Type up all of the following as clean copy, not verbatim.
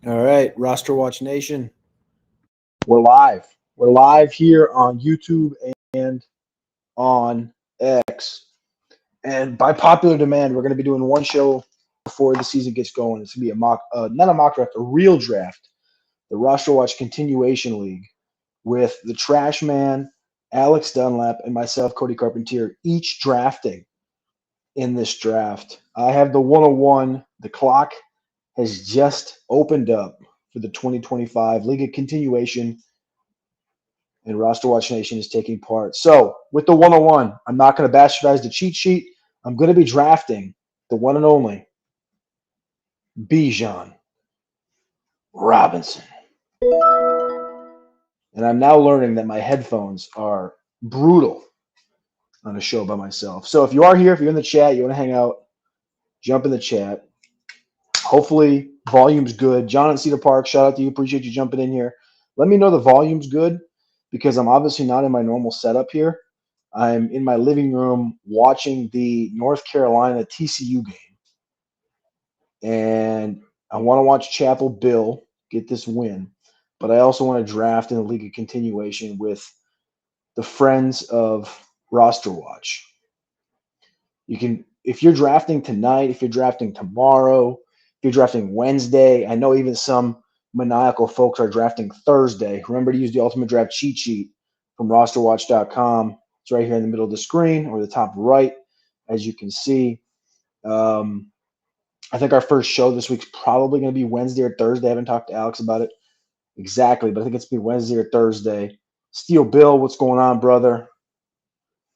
All right, RosterWatch Nation. We're live. We're live here on YouTube and on X. And by popular demand, we're going to be doing one show before the season gets going. It's going to be a not a mock draft, a real draft, the RosterWatch Continuation League, with the Trash Man, Alex Dunlap, and myself, Cody Carpentier, each drafting in this draft. I have the 101. The clock has just opened up for the 2025 League of Continuation, and Roster Watch Nation is taking part. So, with the 101, I'm not going to bastardize the cheat sheet. I'm going to be drafting the one and only Bijan Robinson. And I'm now learning that my headphones are brutal on a show by myself. So, if you are here, if you're in the chat, you want to hang out, jump in the chat. Hopefully, volume's good. John in Cedar Park, shout out to you. Appreciate you jumping in here. Let me know the volume's good because I'm obviously not in my normal setup here. I'm in my living room watching the North Carolina TCU game. And I want to watch Chapel Bill get this win. But I also want to draft in the League of Continuation with the friends of Roster Watch. You can, if you're drafting tonight, if you're drafting tomorrow, if you're drafting Wednesday, I know even some maniacal folks are drafting Thursday. Remember to use the Ultimate Draft cheat sheet from RosterWatch.com. It's right here in the middle of the screen or the top right, as you can see. I think our first show this week's probably going to be Wednesday or Thursday. I haven't talked to Alex about it exactly, but I think it's going to be Wednesday or Thursday. Steel Bill, what's going on, brother?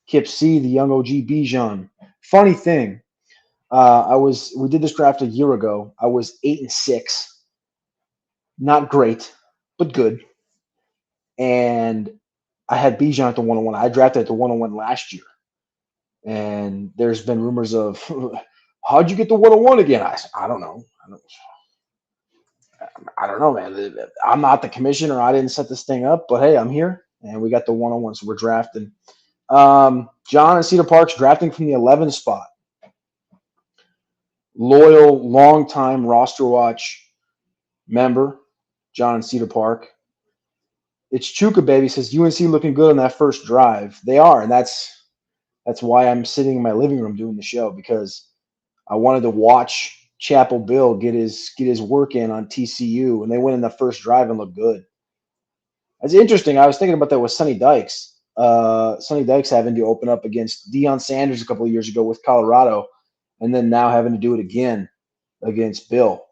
Kip C, the young OG Bijan. Funny thing, we did this draft a year ago. I was 8-6, not great, but good. And I had Bijan at the 101. I drafted at the 101 last year. And there's been rumors of, how'd you get the 101 again? I don't know. I don't know, man. I'm not the commissioner. I didn't set this thing up, but hey, I'm here, and we got the 101, so we're drafting. John in Cedar Park's drafting from the 11 spot. Loyal, long-time Roster Watch member, John in Cedar Park. It's Chuka, baby, says UNC looking good on that first drive. They are, and that's why I'm sitting in my living room doing the show, because I wanted to watch Chapel Bill get his work in on TCU, and they went in the first drive and looked good. That's interesting. I was thinking about that with Sonny Dykes. Sonny Dykes having to open up against Deion Sanders a couple of years ago with Colorado, and then now having to do it again against Bill.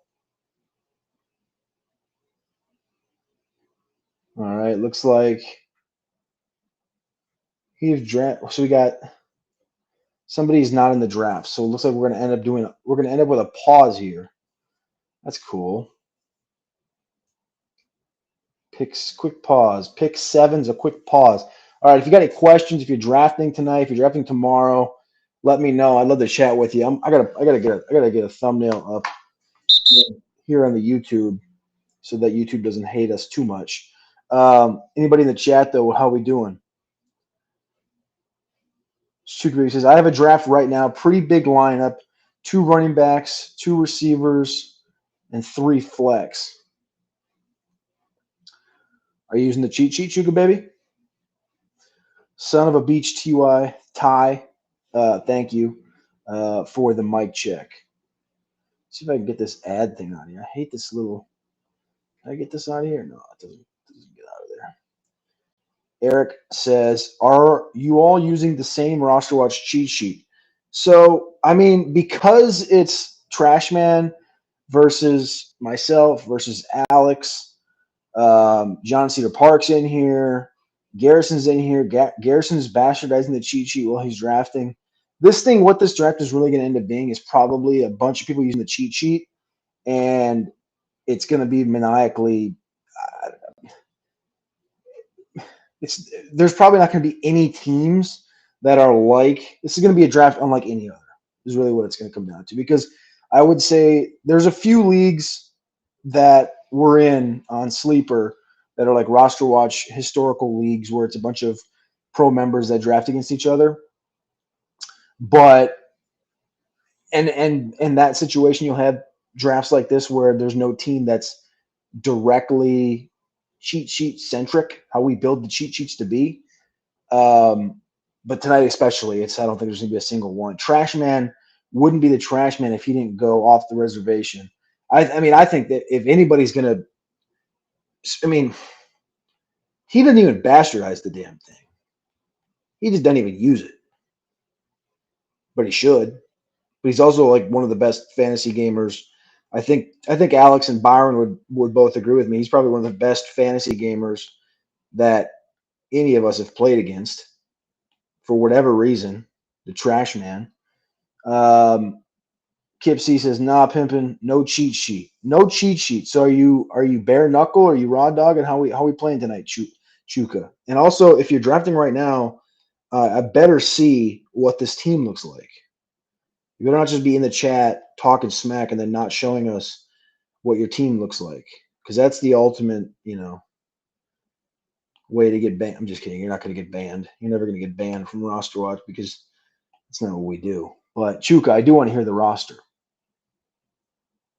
All right, looks like he's draft. So we got somebody's not in the draft. So it looks like we're gonna end up with a pause here. That's cool. Quick pause. Pick 7's a quick pause. All right, if you got any questions, if you're drafting tonight, if you're drafting tomorrow, let me know. I'd love to chat with you. I gotta get a thumbnail up here on the YouTube so that YouTube doesn't hate us too much. Anybody in the chat though? How we doing? Shukri says, I have a draft right now. Pretty big lineup. 2 running backs, 2 receivers, and 3 flex. Are you using the cheat sheet, Shuka baby? Son of a beach TY Ty. Thank you for the mic check. See if I can get this ad thing on here. I hate this little. Can I get this out of here? No, it doesn't get out of there. Eric says, are you all using the same Roster Watch cheat sheet? So, I mean, because it's Trashman versus myself versus Alex, John Cedar Park's in here, Garrison's in here. Garrison's bastardizing the cheat sheet while he's drafting. What this draft is really going to end up being is probably a bunch of people using the cheat sheet, and it's going to be maniacally. There's probably not going to be any teams that are like this. Is going to be a draft unlike any other. Is really what it's going to come down to, because I would say there's a few leagues that we're in on Sleeper that are like Roster Watch historical leagues where it's a bunch of pro members that draft against each other. But and in that situation, you'll have drafts like this where there's no team that's directly cheat sheet centric, how we build the cheat sheets to be. But tonight especially, I don't think there's gonna be a single one. Trash Man wouldn't be the trash man if he didn't go off the reservation. I mean, I think that if anybody's gonna, I mean, he doesn't even bastardize the damn thing. He just doesn't even use it, but he should. But he's also like one of the best fantasy gamers. I think Alex and Byron would both agree with me. He's probably one of the best fantasy gamers that any of us have played against for whatever reason. The trash man. Kip C says, "Nah, pimpin', no cheat sheet, no cheat sheet." So are you bare knuckle? Or are you raw dog? And how we playing tonight, Chuka? And also, if you're drafting right now, I better see what this team looks like. You better not just be in the chat talking smack and then not showing us what your team looks like, because that's the ultimate, way to get banned. I'm just kidding. You're not going to get banned. You're never going to get banned from Roster Watch because that's not what we do. But Chuka, I do want to hear the roster.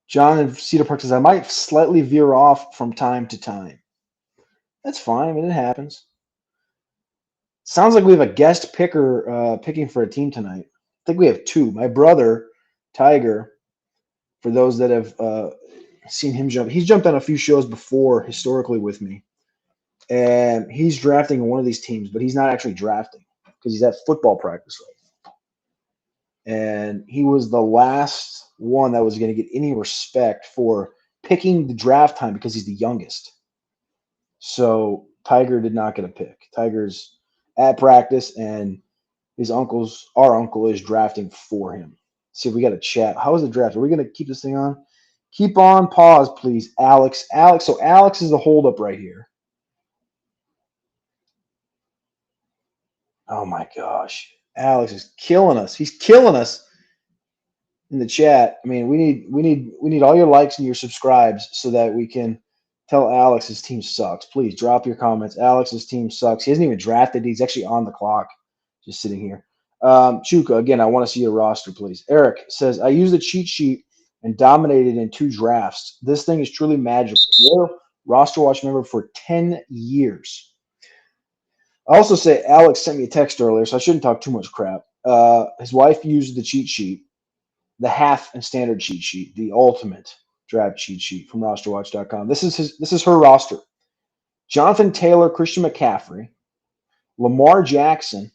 John in Cedar Park says, I might slightly veer off from time to time. That's fine. I mean, it happens. Sounds like we have a guest picker picking for a team tonight. I think we have two. My brother, Tiger, for those that have seen him jump, he's jumped on a few shows before historically with me. And he's drafting one of these teams, but he's not actually drafting because he's at football practice right now. And he was the last one that was going to get any respect for picking the draft time because he's the youngest. So Tiger did not get a pick. Tiger's at practice, and our uncle is drafting for him. See if we got a chat. How is the draft? Are we going to keep this thing on? Keep on pause, please, Alex. So Alex is the holdup right here. Oh my gosh. Alex is killing us. He's killing us in the chat. I mean, we need all your likes and your subscribes so that we can tell Alex his team sucks. Please drop your comments. Alex's team sucks. He hasn't even drafted. He's actually on the clock, just sitting here. Chuka, again, I want to see your roster, please. Eric says, I used the cheat sheet and dominated in 2 drafts. This thing is truly magical. Loyal Roster Watch member for 10 years. I also say Alex sent me a text earlier, so I shouldn't talk too much crap. His wife used the cheat sheet, the half and standard cheat sheet, the ultimate draft cheat sheet from RosterWatch.com. This is her roster: Jonathan Taylor, Christian McCaffrey, Lamar Jackson,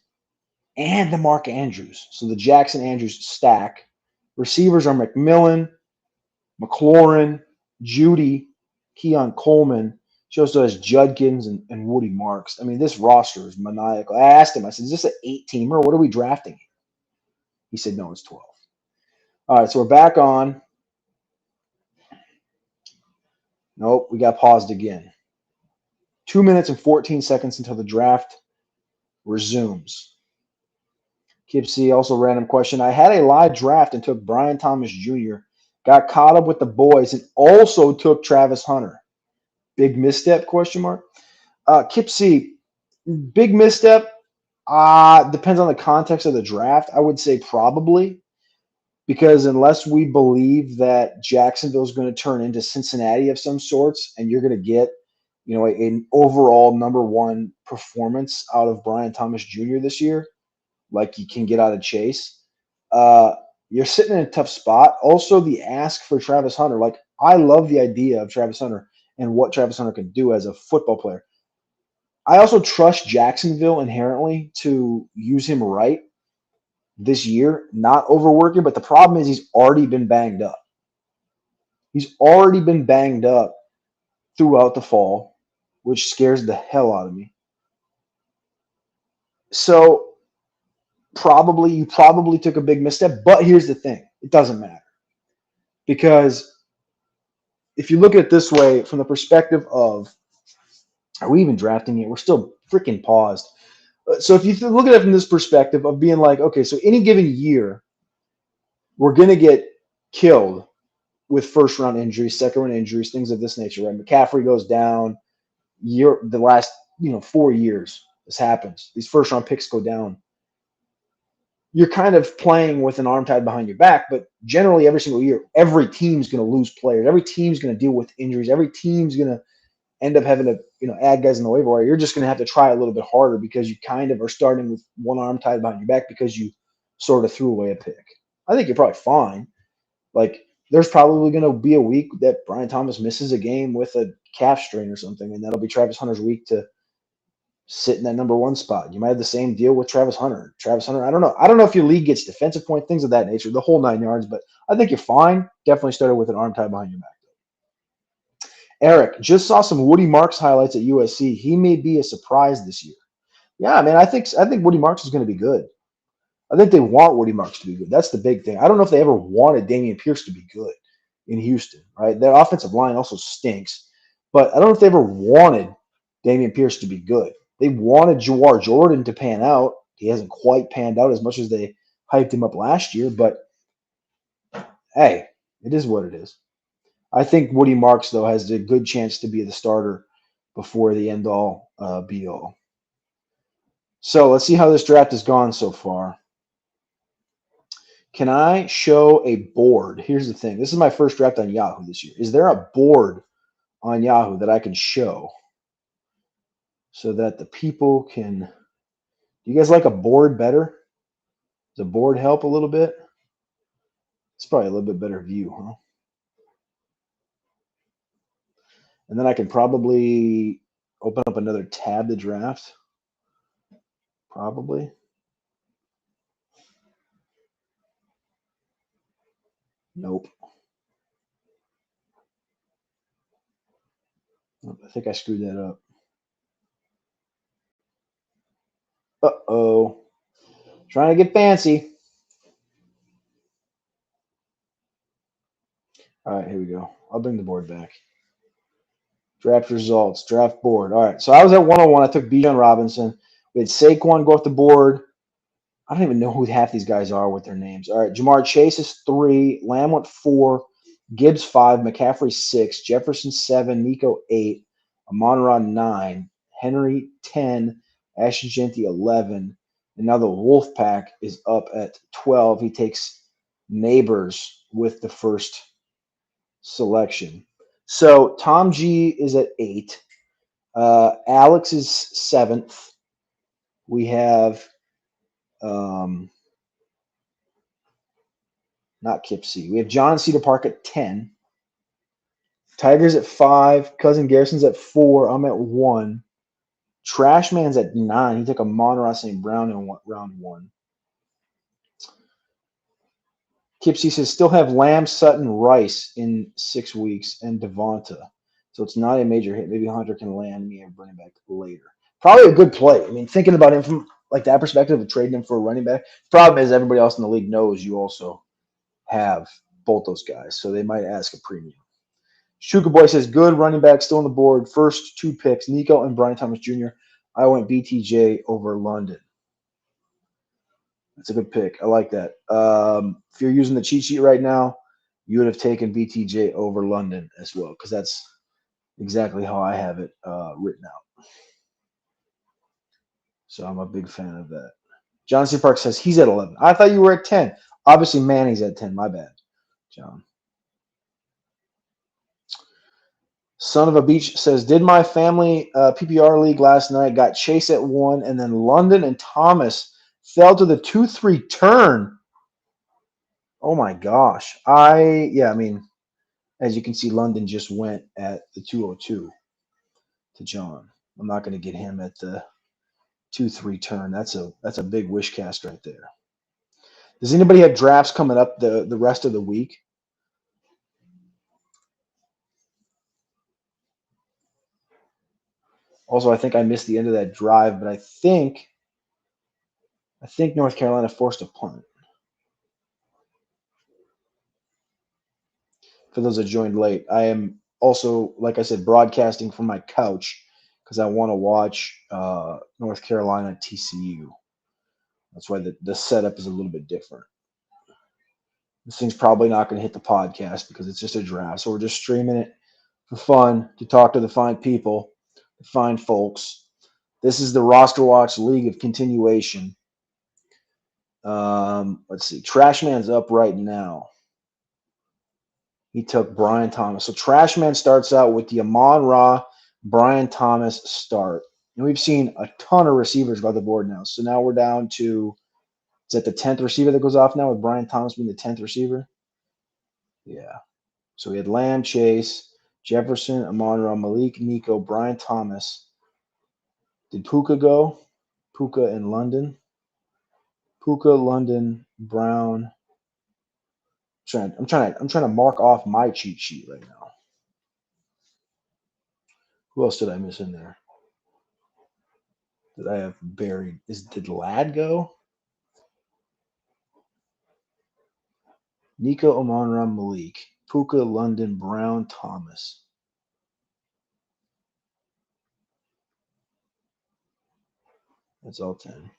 and the Mark Andrews. So the Jackson-Andrews stack. Receivers are McMillan, McLaurin, Judy, Keon Coleman. She also has Judkins and Woody Marks. I mean, this roster is maniacal. I asked him, I said, is this an 8-teamer? What are we drafting? He said, no, it's 12. All right, so we're back on. Nope, we got paused again. 2 minutes and 14 seconds until the draft resumes. Kip C, also random question. I had a live draft and took Brian Thomas Jr., got caught up with the boys, and also took Travis Hunter. Big misstep, question mark? Kip C, big misstep, depends on the context of the draft. I would say probably, because unless we believe that Jacksonville is going to turn into Cincinnati of some sorts, and you're going to get, an overall number 1 performance out of Brian Thomas Jr. this year, like you can get out of Chase, you're sitting in a tough spot. Also, the ask for Travis Hunter, like I love the idea of Travis Hunter and what Travis Hunter can do as a football player. I also trust Jacksonville inherently to use him right this year, not overworking, but the problem is he's already been banged up. He's already been banged up throughout the fall, which scares the hell out of me. So you probably took a big misstep, but here's the thing. It doesn't matter. Because if you look at it this way, from the perspective of, are we even drafting it? We're still freaking paused. So if you look at it from this perspective of being like, okay, so any given year, we're going to get killed with first-round injuries, second-round injuries, things of this nature, right? McCaffrey goes down. The last 4 years, this happens. These first-round picks go down. you're kind of playing with an arm tied behind your back. But generally, every single year, every team's going to lose players. Every team's going to deal with injuries. Every team's going to end up having to add guys in the waiver wire. You're just going to have to try a little bit harder because you kind of are starting with one arm tied behind your back because you sort of threw away a pick. I think you're probably fine. Like, there's probably going to be a week that Brian Thomas misses a game with a calf strain or something, and that'll be Travis Hunter's week to sit in that number one spot. You might have the same deal with Travis Hunter. Travis Hunter, I don't know. I don't know if your league gets defensive point, things of that nature, the whole 9 yards, but I think you're fine. Definitely started with an arm tied behind your back. Eric, just saw some Woody Marks highlights at USC. He may be a surprise this year. Yeah, man, I think Woody Marks is going to be good. I think they want Woody Marks to be good. That's the big thing. I don't know if they ever wanted Dameon Pierce to be good in Houston, right? Their offensive line also stinks, but I don't know if they ever wanted Dameon Pierce to be good. They wanted Jawar Jordan to pan out. He hasn't quite panned out as much as they hyped him up last year, but hey, it is what it is. I think Woody Marks, though, has a good chance to be the starter before the end-all, be-all. So let's see how this draft has gone so far. Can I show a board? Here's the thing. This is my first draft on Yahoo this year. Is there a board on Yahoo that I can show so that the people can – do you guys like a board better? Does a board help a little bit? It's probably a little bit better view, huh? And then I can probably open up another tab to draft. Probably. Nope. I think I screwed that up. Uh-oh. Trying to get fancy. All right, here we go. I'll bring the board back. Draft results, draft board. All right, so I was at 101. I took Bijan Robinson. We had Saquon go off the board. I don't even know who half these guys are with their names. All right, Jamar Chase is 3. Lamb went 4. Gibbs 5. McCaffrey 6. Jefferson 7. Nico 8. Amon-Ra 9. Henry 10. Ashton Jeanty 11. And now the Wolf Pack is up at 12. He takes Neighbors with the first selection. So Tom G is at 8. Alex is 7th. We have not Kip C. We have John Cedar Park at 10. Tigers at 5. Cousin Garrison's at 4. I'm at 1. Trashman's at 9. He took a Monroe St. Brown in round 1. Kip C says still have Lamb, Sutton, Rice in 6 weeks, and Devonta. So it's not a major hit. Maybe Hunter can land me and bring him back later. Probably a good play. I mean, thinking about him from like that perspective of trading him for a running back. Problem is everybody else in the league knows you also have both those guys, so they might ask a premium. Shuka Boy says good running back still on the board. First 2 picks, Nico and Brian Thomas Jr. I went BTJ over London. That's a good pick. I like that. If you're using the cheat sheet right now, you would have taken BTJ over London as well, because that's exactly how I have it written out. So I'm a big fan of that. John C. Park says he's at 11. I thought you were at 10. Obviously, Manning's at 10. My bad, John. Son of a Beach says, did my family PPR league last night, got Chase at 1, and then London and Thomas fell to the 2-3 turn. Oh, my gosh. I mean, as you can see, London just went at the 202 to John. I'm not going to get him at the 2-3 turn. That's a big wish cast right there. Does anybody have drafts coming up the rest of the week? Also, I think I missed the end of that drive, but I think North Carolina forced a punt. For those that joined late, I am also, like I said, broadcasting from my couch because I want to watch North Carolina TCU. That's why the setup is a little bit different. This thing's probably not going to hit the podcast because it's just a draft. So we're just streaming it for fun, to talk to the fine people, the fine folks. This is the Roster Watch League of Continuation. Let's see. Trashman's up right now. He took Brian Thomas. So Trashman starts out with the Amon-Ra, Brian Thomas start. And we've seen a ton of receivers go off the board now. So now we're down to, is that the 10th receiver that goes off now with Brian Thomas being the 10th receiver? Yeah. So we had Lamb, Chase, Jefferson, Amon-Ra, Malik, Nico, Brian Thomas. Did Puka go? Puka in London. Puka, London, Brown. I'm trying to mark off my cheat sheet right now. Who else did I miss in there? Did I have buried? Did Ladd go? Nico, Amon-Ra, Malik, Puka, London, Brown, Thomas. That's all 10.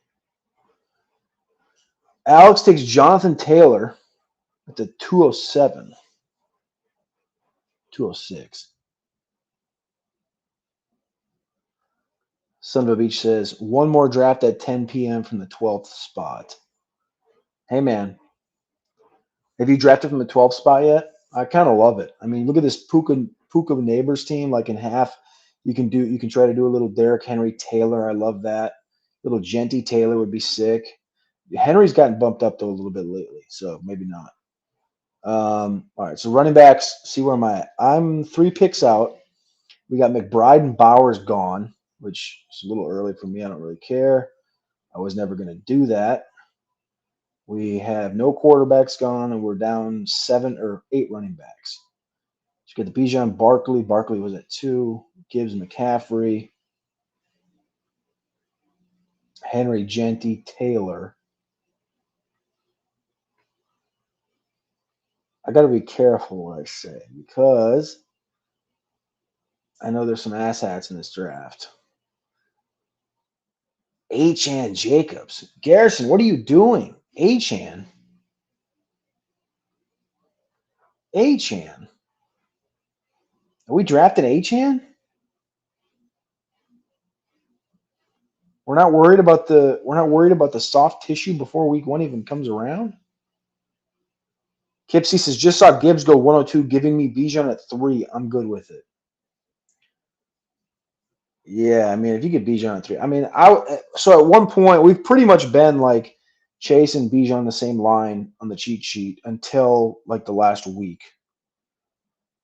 Alex takes Jonathan Taylor at the 207. 206. Son of a Beach says, one more draft at 10 p.m. from the 12th spot. Hey, man. Have you drafted from the 12th spot yet? I kind of love it. I mean, look at this Puka Neighbors team. Like in half, you can try to do a little Derrick Henry Taylor. I love that. Little Genty Taylor would be sick. Henry's gotten bumped up though a little bit lately, so maybe not. All right, so running backs. See where am I at? I'm 3 picks out. We got McBride and Bowers gone, which is a little early for me. I don't really care. I was never going to do that. We have no quarterbacks gone, and we're down 7 or 8 running backs. So you get the Bijan Barkley. Barkley was at 2. Gibbs, McCaffrey. Henry, Genty, Taylor. I got to be careful what I say because I know there's some asshats in this draft. Achan Jacobs. Garrison, what are you doing? Achan? Achan? Are we drafting Achan? We're not worried about the soft tissue before week 1 even comes around. Kipsy says, just saw Gibbs go 102, giving me Bijan at 3. I'm good with it. Yeah, I mean, if you get Bijan at 3, I mean, so at one point we've pretty much been like Chase and Bijan on the same line on the cheat sheet until like the last week.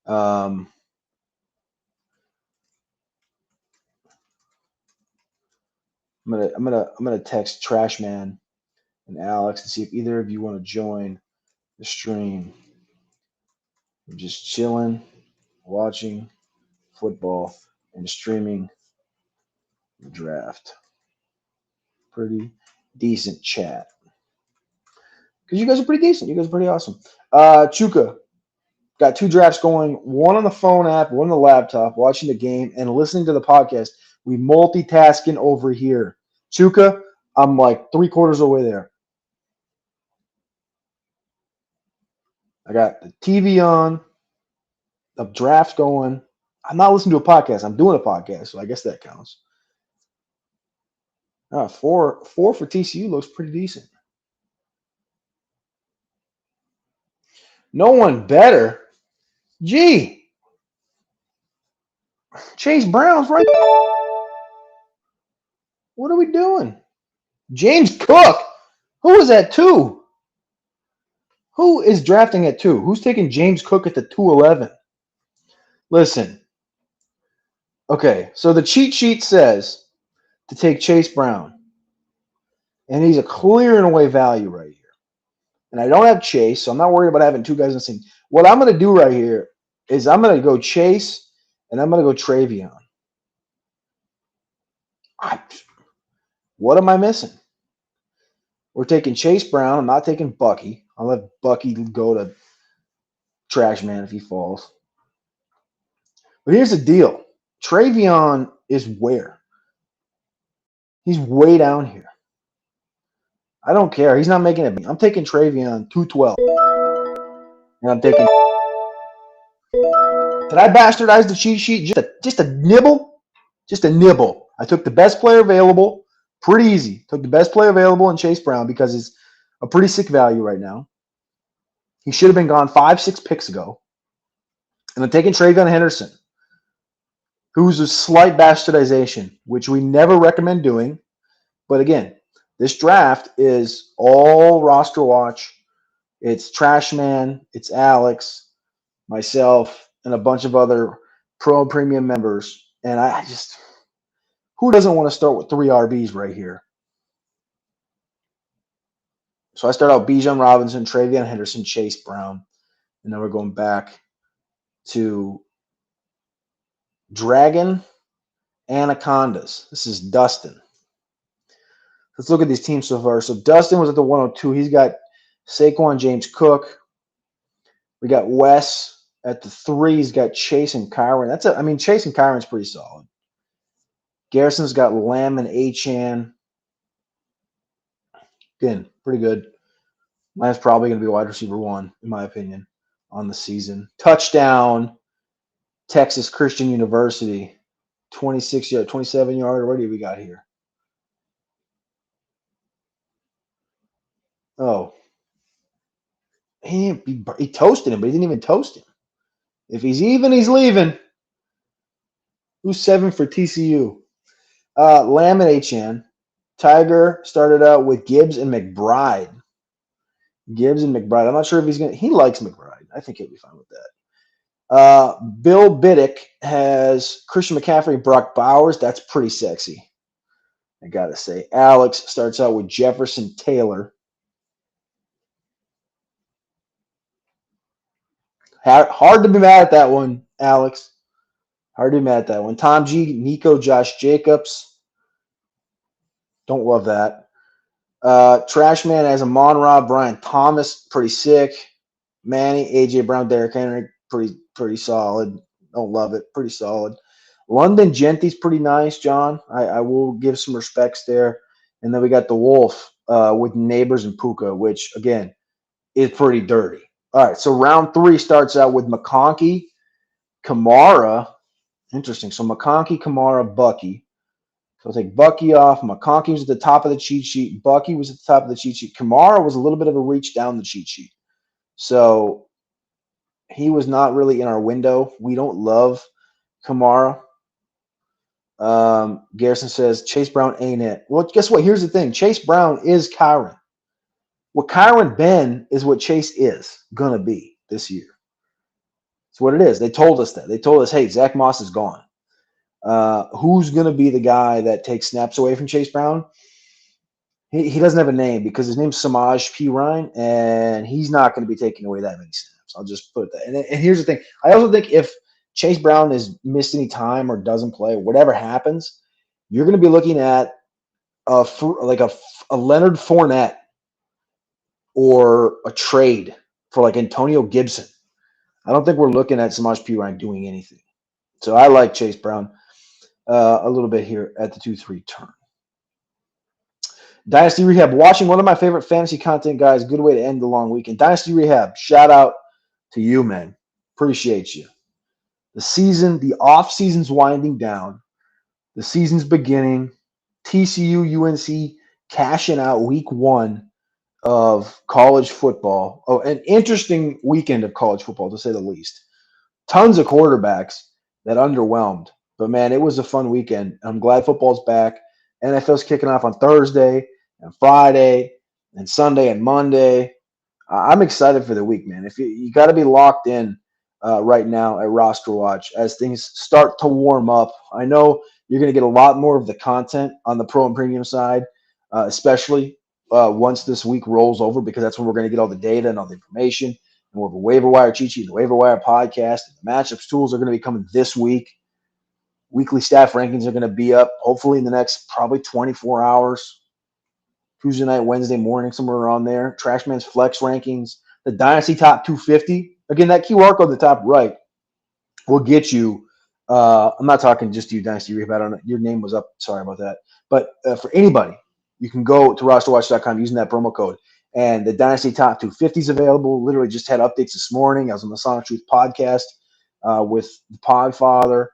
I'm gonna text Trashman and Alex and see if either of you want to join the stream. I'm just chilling, watching football, and streaming the draft. Pretty decent chat. Because you guys are pretty decent. You guys are pretty awesome. Chuka, got 2 drafts going, one on the phone app, one on the laptop, watching the game and listening to the podcast. We multitasking over here. Chuka, I'm like 3/4 of the way there. I got the TV on, the draft going. I'm not listening to a podcast. I'm doing a podcast, so I guess that counts. 4 for TCU looks pretty decent. No one better. Gee. Chase Brown's right. What are we doing? James Cook. Who is at 2? Who is drafting at 2? Who's taking James Cook at the 211? Listen. Okay, so the cheat sheet says to take Chase Brown. And he's a clear and away value right here. And I don't have Chase, so I'm not worried about having 2 guys in the same. What I'm going to do right here is I'm going to go Chase and I'm going to go Travion. What am I missing? We're taking Chase Brown. I'm not taking Bucky. I'll let Bucky go to Trash Man if he falls. But here's the deal. Travion is where? He's way down here. I don't care. He's not making it. I'm taking Travion 212. And I'm taking. Did I bastardize the cheat sheet? Just a nibble? Just a nibble. I took the best player available. Pretty easy. Took the best player available in Chase Brown because a pretty sick value right now. He should have been gone 5-6 picks ago. And I'm taking TreVeyon Henderson, who's a slight bastardization, which we never recommend doing. But again, this draft is all roster watch. It's Trashman, it's Alex, myself, and a bunch of other pro and premium members. And I just, who doesn't want to start with 3 RBs right here? So I start out Bijan Robinson, TreVeyon Henderson, Chase Brown. And then we're going back to Dragon Anacondas. This is Dustin. Let's look at these teams so far. So Dustin was at the 102. He's got Saquon, James Cook. We got Wes at the 3. He's got Chase and Kyron. Chase and Kyron's pretty solid. Garrison's got Lamb and Achane. Again, pretty good. Lamb's probably going to be wide receiver 1, in my opinion, on the season. Touchdown, Texas Christian University. 26-yard, 27-yard. What do we got here? Oh. He toasted him, but he didn't even toast him. If he's even, he's leaving. Who's 7 for TCU? Lamb and Achane. Tiger started out with Gibbs and McBride. I'm not sure if he's going to – he likes McBride. I think he'll be fine with that. Bill Biddick has Christian McCaffrey and Brock Bowers. That's pretty sexy, I got to say. Alex starts out with Jefferson Taylor. Hard to be mad at that one, Alex. Hard to be mad at that one. Tom G, Nico, Josh Jacobs. Don't love that. Trashman has Amon-Ra, Brian Thomas, pretty sick. Manny, AJ Brown, Derrick Henry, pretty solid. Don't love it, pretty solid. London Genty's pretty nice, John. I will give some respects there. And then we got the Wolf with Neighbors and Puka, which, again, is pretty dirty. All right, so round 3 starts out with McConkey, Kamara. Interesting. So McConkey, Kamara, Bucky. So I'll take Bucky off. McConkey was at the top of the cheat sheet. Bucky was at the top of the cheat sheet. Kamara was a little bit of a reach down the cheat sheet. So he was not really in our window. We don't love Kamara. Garrison says Chase Brown ain't it. Well, guess what? Here's the thing. Chase Brown is Kyron. What Kyron been is what Chase is going to be this year. It's what it is. They told us that. They told us, hey, Zach Moss is gone. Who's going to be the guy that takes snaps away from Chase Brown? He doesn't have a name because his name's Samaj P. Ryan, and he's not going to be taking away that many snaps. I'll just put that. And here's the thing. I also think if Chase Brown has missed any time or doesn't play, whatever happens, you're going to be looking at a Leonard Fournette or a trade for like Antonio Gibson. I don't think we're looking at Samaj P. Ryan doing anything. So I like Chase Brown a little bit here at the 2-3 turn. Dynasty Rehab, watching one of my favorite fantasy content guys. Good way to end the long weekend. Dynasty Rehab, shout out to you, man. Appreciate you. The off season's winding down. The season's beginning. TCU, UNC cashing out week 1 of college football. Oh, an interesting weekend of college football, to say the least. Tons of quarterbacks that underwhelmed. But, man, it was a fun weekend. I'm glad football's back. NFL's kicking off on Thursday and Friday and Sunday and Monday. I'm excited for the week, man. If you got to be locked in right now at RosterWatch as things start to warm up. I know you're going to get a lot more of the content on the pro and premium side, especially once this week rolls over, because that's when we're going to get all the data and all the information. And we'll have a waiver wire cheat sheet, the waiver wire podcast, and the matchups tools are going to be coming this week. Weekly staff rankings are going to be up hopefully in the next probably 24 hours. Tuesday night, Wednesday morning, somewhere around there. Trashman's flex rankings, the Dynasty Top 250. Again, that QR code at the top right will get you. I'm not talking just to you, Dynasty Rehab. I don't know. Your name was up. Sorry about that. But for anybody, you can go to rosterwatch.com using that promo code. And the Dynasty Top 250 is available. Literally just had updates this morning. I was on the Sonic Truth podcast with the Podfather.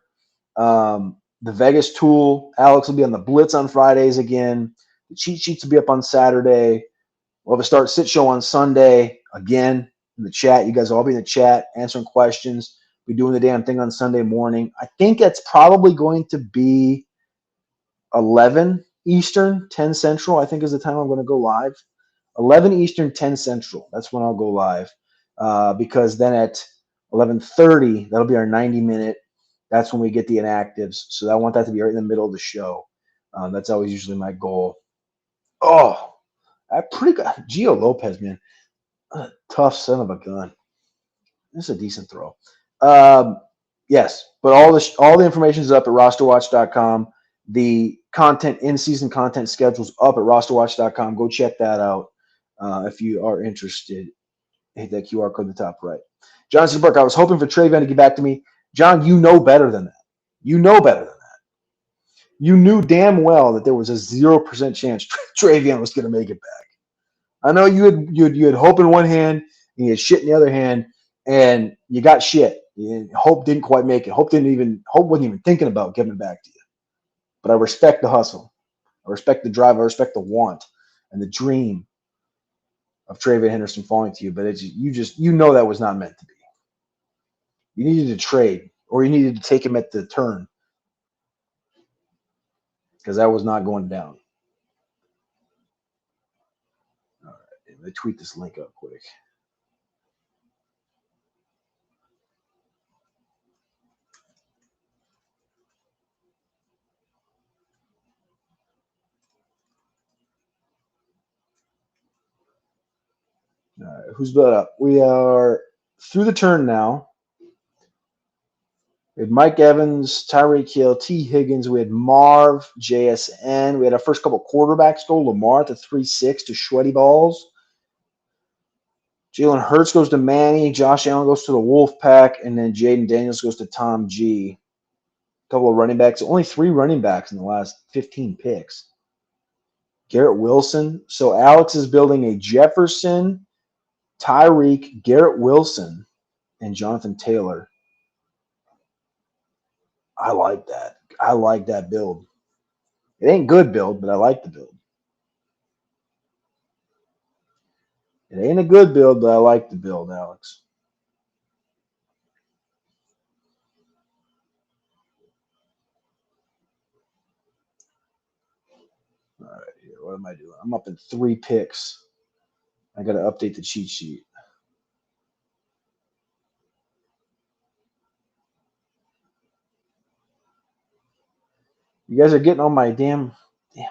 The Vegas tool. Alex will be on the Blitz on Fridays again. The cheat sheets will be up on Saturday. We'll have a start sit show on Sunday again in the chat. You guys will all be in the chat answering questions. We're doing the damn thing on Sunday morning. I think that's probably going to be 11 Eastern, 10 Central, I think is the time I'm going to go live. 11 Eastern, 10 Central. That's when I'll go live. Because then at 11:30, that'll be our 90-minute. That's when we get the inactives. So I want that to be right in the middle of the show. That's always usually my goal. Oh, pretty good. Gio Lopez, man. Tough son of a gun. This is a decent throw. Yes, but all the information is up at rosterwatch.com. The content, in-season content schedule's up at rosterwatch.com. Go check that out if you are interested. Hit that QR code in the top right. John Seabrook, I was hoping for Travion to get back to me. John, you know better than that. You know better than that. You knew damn well that there was a 0% chance Travion was going to make it back. I know you had hope in one hand and you had shit in the other hand, and you got shit. Hope didn't quite make it. Hope wasn't even thinking about giving it back to you. But I respect the hustle. I respect the drive. I respect the want and the dream of Travion Henderson falling to you. But you know that was not meant to be. You needed to trade, or you needed to take him at the turn, because that was not going down. All right, let me tweet this link up quick. All right, who's built up? We are through the turn now. We had Mike Evans, Tyreek Hill, T. Higgins. We had Marv, JSN. We had our first couple quarterbacks go. Lamar at the 3-6 to Sweaty Balls. Jalen Hurts goes to Manny. Josh Allen goes to the Wolfpack. And then Jaden Daniels goes to Tom G. A couple of running backs. Only 3 running backs in the last 15 picks. Garrett Wilson. So Alex is building a Jefferson, Tyreek, Garrett Wilson, and Jonathan Taylor. I like that. I like that build. It ain't good build, but I like the build. It ain't a good build, but I like the build, Alex. All right, here. What am I doing? I'm up in 3 picks. I got to update the cheat sheet. You guys are getting on my damn it.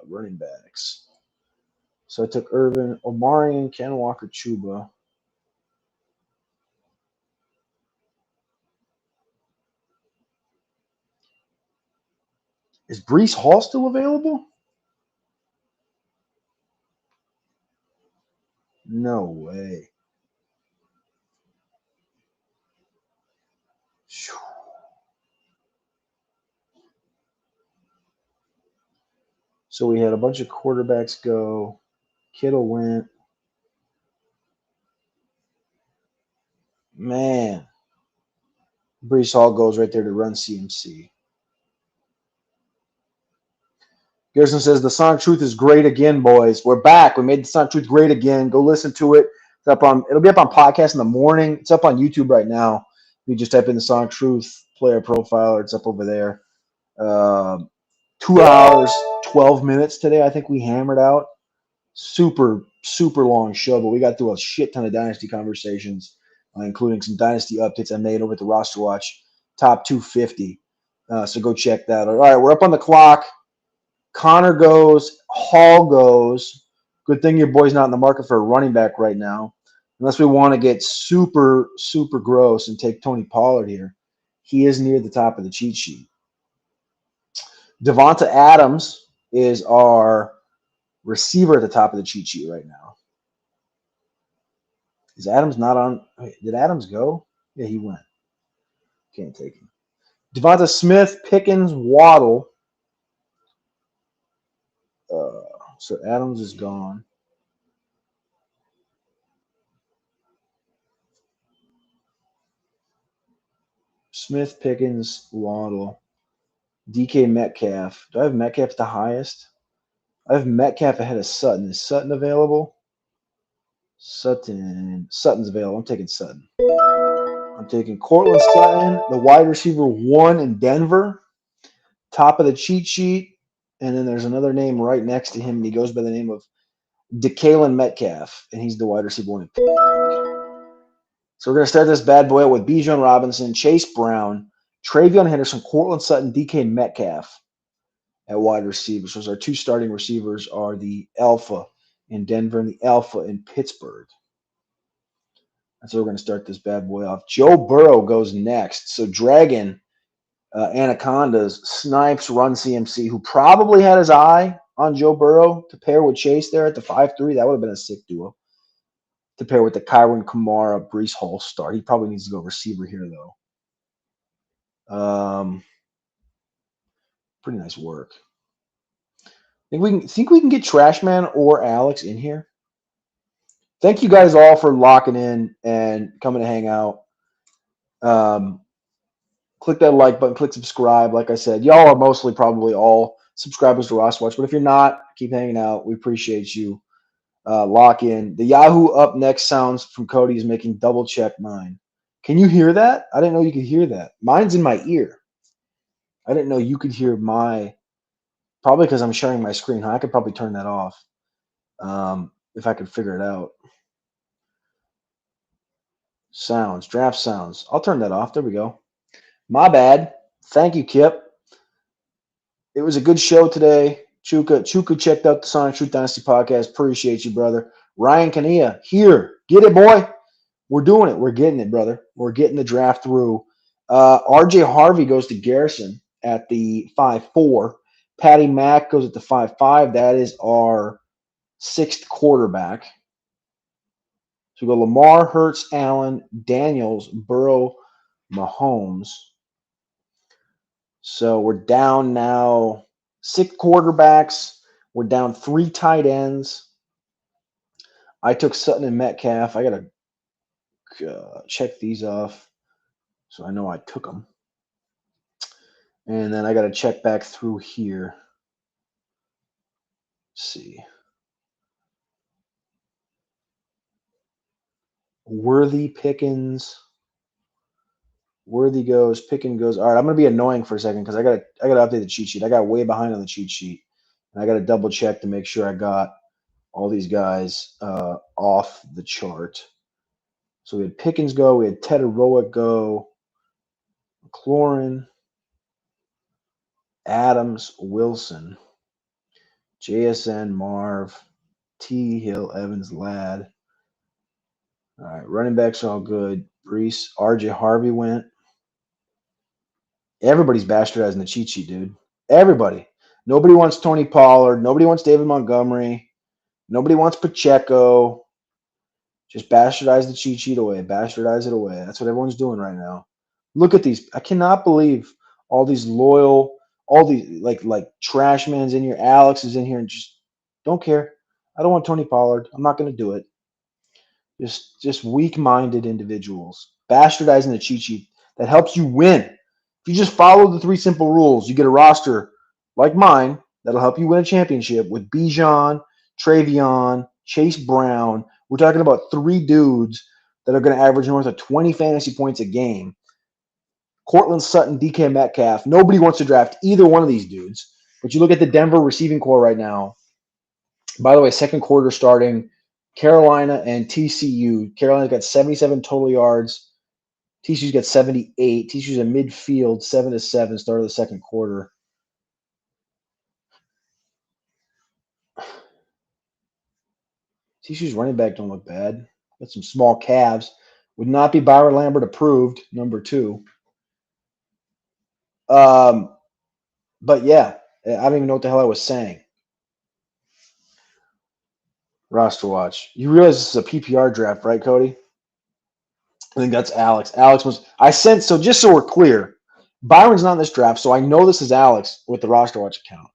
Running backs. So I took Irvin, Omarion, Ken Walker, Chuba. Is Breece Hall still available? No way. So we had a bunch of quarterbacks go. Kittle went. Man. Breece Hall goes right there to run CMC. Gerson says the Sonic Truth is great again, boys. We're back. We made the Sonic Truth great again. Go listen to it. It'll be up on podcast in the morning. It's up on YouTube right now. You just type in the Sonic Truth player profile. It's up over there. 2 hours, 12 minutes today. I think we hammered out. Super, super long show, but we got through a shit ton of Dynasty conversations, including some Dynasty updates I made over at the Roster Watch Top 250. So go check that out. All right, we're up on the clock. Connor goes. Hall goes. Good thing your boy's not in the market for a running back right now. Unless we want to get super, super gross and take Tony Pollard here. He is near the top of the cheat sheet. Devonta Adams is our receiver at the top of the cheat sheet right now. Is Adams not on? Wait, did Adams go? Yeah, he went. Can't take him. Devonta Smith, Pickens, Waddle. So Adams is gone. Smith, Pickens, Waddle, DK Metcalf. Do I have Metcalf the highest? I have Metcalf ahead of Sutton. Is Sutton available? Sutton's available. I'm taking Sutton. I'm taking Cortland Sutton, the wide receiver 1 in Denver, top of the cheat sheet. And then there's another name right next to him, and he goes by the name of DeKalen Metcalf, and he's the wide receiver 1 in Pittsburgh. So we're going to start this bad boy out with Bijan Robinson, Chase Brown, Travion Henderson, Cortland Sutton, DK Metcalf at wide receivers. So our 2 starting receivers are the alpha in Denver and the alpha in Pittsburgh. That's how we're going to start this bad boy off. Joe Burrow goes next. So Dragon, Anacondas, Snipes, Run CMC, who probably had his eye on Joe Burrow to pair with Chase there at the 5-3. That would have been a sick duo. To pair with the Kyron Kamara, Breece Hall start. He probably needs to go receiver here, though. Pretty nice work. Think we can get Trashman or Alex in here? Thank you guys all for locking in and coming to hang out. Click that like button, click subscribe. Like I said, y'all are mostly probably all subscribers to RosterWatch, but if you're not, keep hanging out. We appreciate you. Lock in. The Yahoo up next sounds from Cody is making double check mine. Can you hear that? I didn't know you could hear that. Mine's in my ear. I didn't know you could hear my, probably because I'm sharing my screen. I could probably turn that off if I could figure it out. Sounds, draft sounds. I'll turn that off. There we go. My bad. Thank you, Kip. It was a good show today. Chuka checked out the Sonic Truth Dynasty podcast. Appreciate you, brother. Ryan Kania, here. Get it, boy. We're doing it. We're getting it, brother. We're getting the draft through. RJ Harvey goes to Garrison at the 5-4. Patty Mack goes at the 5-5. That is our 6th quarterback. So we go Lamar, Hurts, Allen, Daniels, Burrow, Mahomes. So we're down now 6 quarterbacks. We're down 3 tight ends. I took Sutton and Metcalf. I got to check these off so I know I took them. And then I got to check back through here. Let's see. Worthy, Pickens. Worthy goes, Pickens goes. All right, I'm gonna be annoying for a second because I gotta update the cheat sheet. I got way behind on the cheat sheet, and I gotta double check to make sure I got all these guys off the chart. So we had Pickens go, we had Tedoroa go, McLaurin, Adams, Wilson, JSN, Marv, T. Hill, Evans, Ladd. All right, running backs are all good. Brees, RJ Harvey went. Everybody's bastardizing the cheat sheet, dude. Everybody. Nobody wants Tony Pollard. Nobody wants David Montgomery. Nobody wants Pacheco. Just bastardize the cheat sheet away. Bastardize it away. That's what everyone's doing right now. Look at these. I cannot believe all these loyal, all these like trash man's in here. Alex is in here and just don't care. I don't want Tony Pollard. I'm not going to do it. Just weak-minded individuals bastardizing the cheat sheet that helps you win. If you just follow the 3 simple rules, you get a roster like mine that'll help you win a championship with Bijan, Travion, Chase Brown. We're talking about 3 dudes that are going to average north of 20 fantasy points a game. Cortland Sutton, DK Metcalf. Nobody wants to draft either one of these dudes. But you look at the Denver receiving core right now. By the way, 2nd quarter starting Carolina and TCU. Carolina's got 77 total yards. TCU's got 78. TCU's in midfield, 7-7, start of the 2nd quarter. TCU's running back don't look bad. Got some small calves. Would not be Byron Lambert approved, number 2. But yeah, I don't even know what the hell I was saying. Roster watch. You realize this is a PPR draft, right, Cody? I think that's Alex. Alex was so just so we're clear, Byron's not in this draft, so I know this is Alex with the Roster Watch account.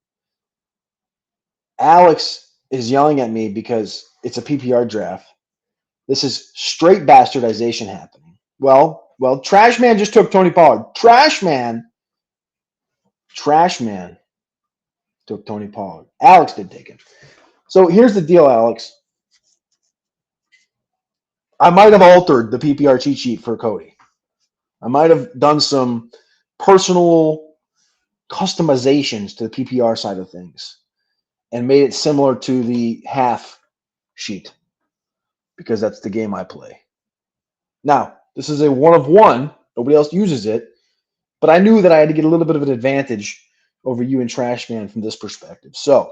Alex is yelling at me because it's a PPR draft. This is straight bastardization happening. Well, Well, Trash Man just took Tony Pollard. Trash Man took Tony Pollard. Alex did take him. So here's the deal, Alex. I might have altered the PPR cheat sheet for Cody. I might have done some personal customizations to the PPR side of things and made it similar to the half sheet because that's the game I play. Now, this is a 1 of 1. Nobody else uses it, but I knew that I had to get a little bit of an advantage over you and Trash Man from this perspective. So,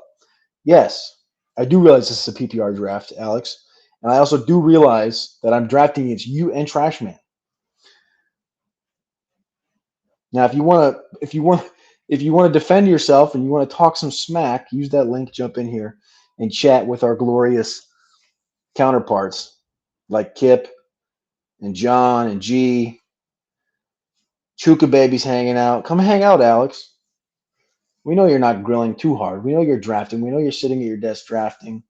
yes, I do realize this is a PPR draft, Alex, and I also do realize that I'm drafting against you and Trash Man. Now, if you want to defend yourself and you want to talk some smack, use that link, jump in here, and chat with our glorious counterparts like Kip and John and G. Chuka Baby's hanging out. Come hang out, Alex. We know you're not grilling too hard. We know you're drafting. We know you're sitting at your desk drafting,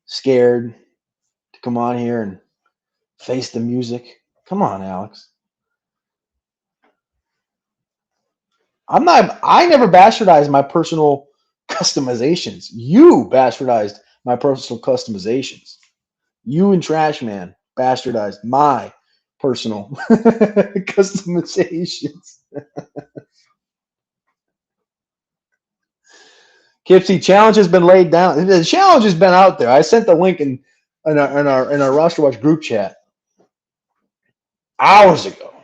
scared to come on here and face the music. Come on, Alex. I never bastardized my personal customizations. You bastardized my personal customizations. You and Trash Man bastardized my personal customizations. Kipsy, challenge has been laid down. The challenge has been out there. I sent the link in our RosterWatch group chat hours ago.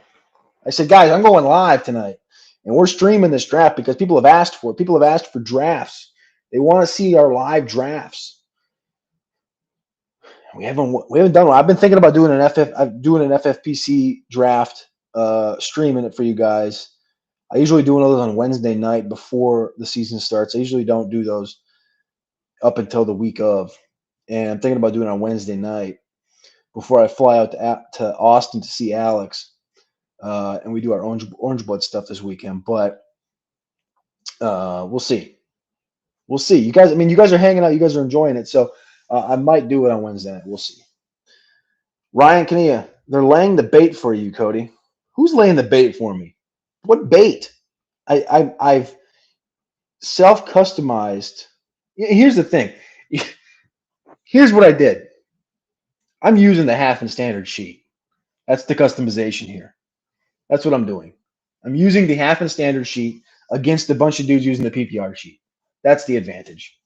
I said, guys, I'm going live tonight, and we're streaming this draft because people have asked for it. People have asked for drafts. They want to see our live drafts. We haven't done one. I've been thinking about doing an FFPC draft, streaming it for you guys. I usually do one of those on Wednesday night before the season starts. I usually don't do those up until the week of, and I'm thinking about doing it on Wednesday night before I fly out to Austin to see Alex, and we do our Orange Blood stuff this weekend. But we'll see. We'll see. You guys, you guys are hanging out. You guys are enjoying it. So I might do it on Wednesday night. We'll see. Ryan Kania, they're laying the bait for you, Cody. Who's laying the bait for me? What bait? I've self-customized. Here's the thing. Here's what I did. I'm using the half and standard sheet. That's the customization here. That's what I'm doing. I'm using the half and standard sheet against a bunch of dudes using the PPR sheet. That's the advantage.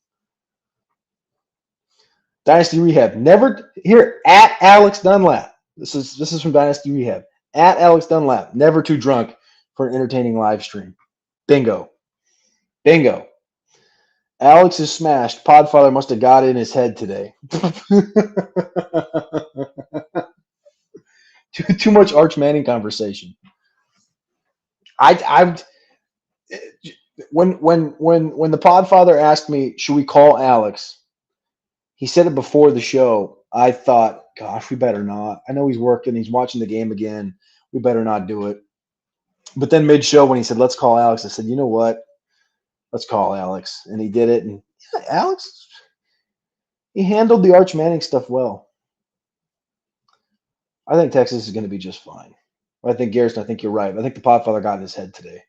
Dynasty Rehab. Never here at Alex Dunlap. This is from Dynasty Rehab. At Alex Dunlap. Never too drunk for an entertaining live stream. Bingo. Bingo. Alex is smashed. Podfather must have got in his head today. Too much Arch Manning conversation. When the Podfather asked me, should we call Alex? He said it before the show. I thought, gosh, we better not. I know he's working. He's watching the game again. We better not do it. But then mid-show when he said, let's call Alex, I said, you know what? Let's call Alex. And he did it. And yeah, Alex, he handled the Arch Manning stuff well. I think Texas is going to be just fine. I think Garrison, I think you're right. I think the Podfather got in his head today.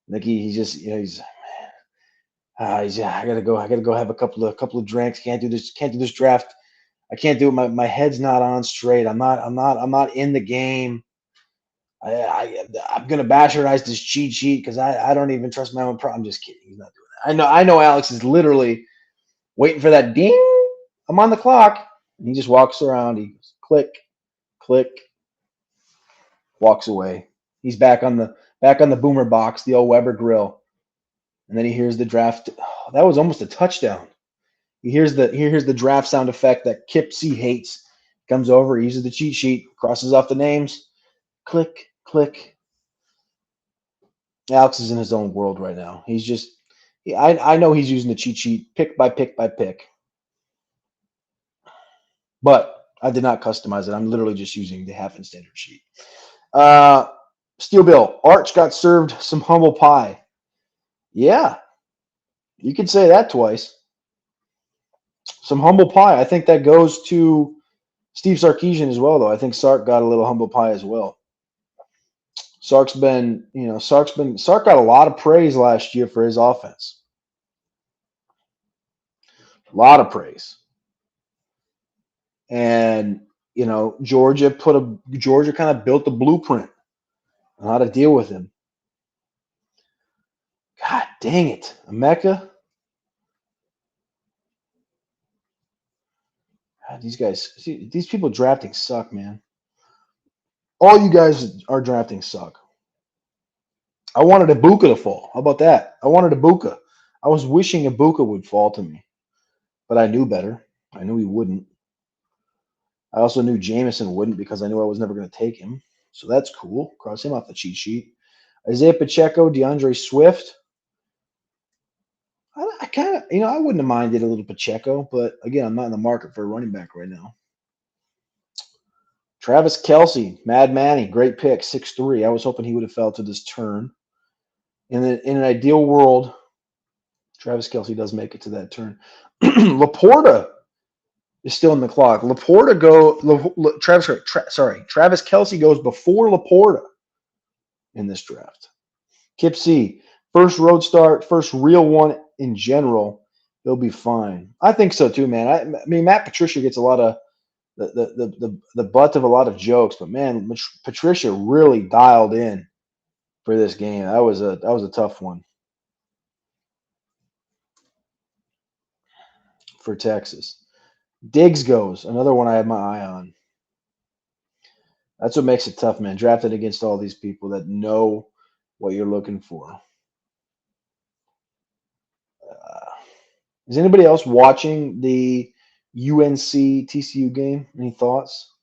I think he's just, I gotta go have a couple of drinks. Can't do this draft. I can't do it. My head's not on straight. I'm not in the game. I'm gonna bastardize this cheat sheet because I don't even trust my own pro. I'm just kidding. He's not doing that. I know Alex is literally waiting for that ding. I'm on the clock. And he just walks around. He goes click, click, walks away. He's back on the boomer box, the old Weber grill. And then he hears the draft. Oh, that was almost a touchdown. He hears the draft sound effect that Kip C hates. Comes over, he uses the cheat sheet, crosses off the names. Click, click. Alex is in his own world right now. He's just, I know he's using the cheat sheet pick by pick by pick. But I did not customize it. I'm literally just using the half and standard sheet. Steel Bill, Arch got served some humble pie. Yeah, you could say that twice. Some humble pie. I think that goes to Steve Sarkisian as well, though. I think Sark got a little humble pie as well. Sark got a lot of praise last year for his offense. A lot of praise. And Georgia kind of built the blueprint on how to deal with him. God dang it. Emeka. God, these people drafting suck, man. All you guys are drafting suck. I wanted Ibuka to fall. How about that? I wanted Ibuka. I was wishing Ibuka would fall to me, but I knew better. I knew he wouldn't. I also knew Jameson wouldn't because I knew I was never going to take him. So that's cool. Cross him off the cheat sheet. Isaiah Pacheco, DeAndre Swift. I kind of, I wouldn't have minded a little Pacheco, but again, I'm not in the market for a running back right now. Travis Kelce, Mad Manny, great pick, 6'3". I was hoping he would have fell to this turn. In an ideal world, Travis Kelce does make it to that turn. Laporta is still in the clock. Travis Kelce goes before Laporta in this draft. Kip C, first road start, first real one in general. He'll be fine. I think so too, man. I mean, Matt Patricia gets a lot of the butt of a lot of jokes, but man, Patricia really dialed in for this game. That was a tough one for Texas. Diggs goes, another one I had my eye on. That's what makes it tough, man. Drafted against all these people that know what you're looking for. Is anybody else watching the UNC TCU game? Any thoughts?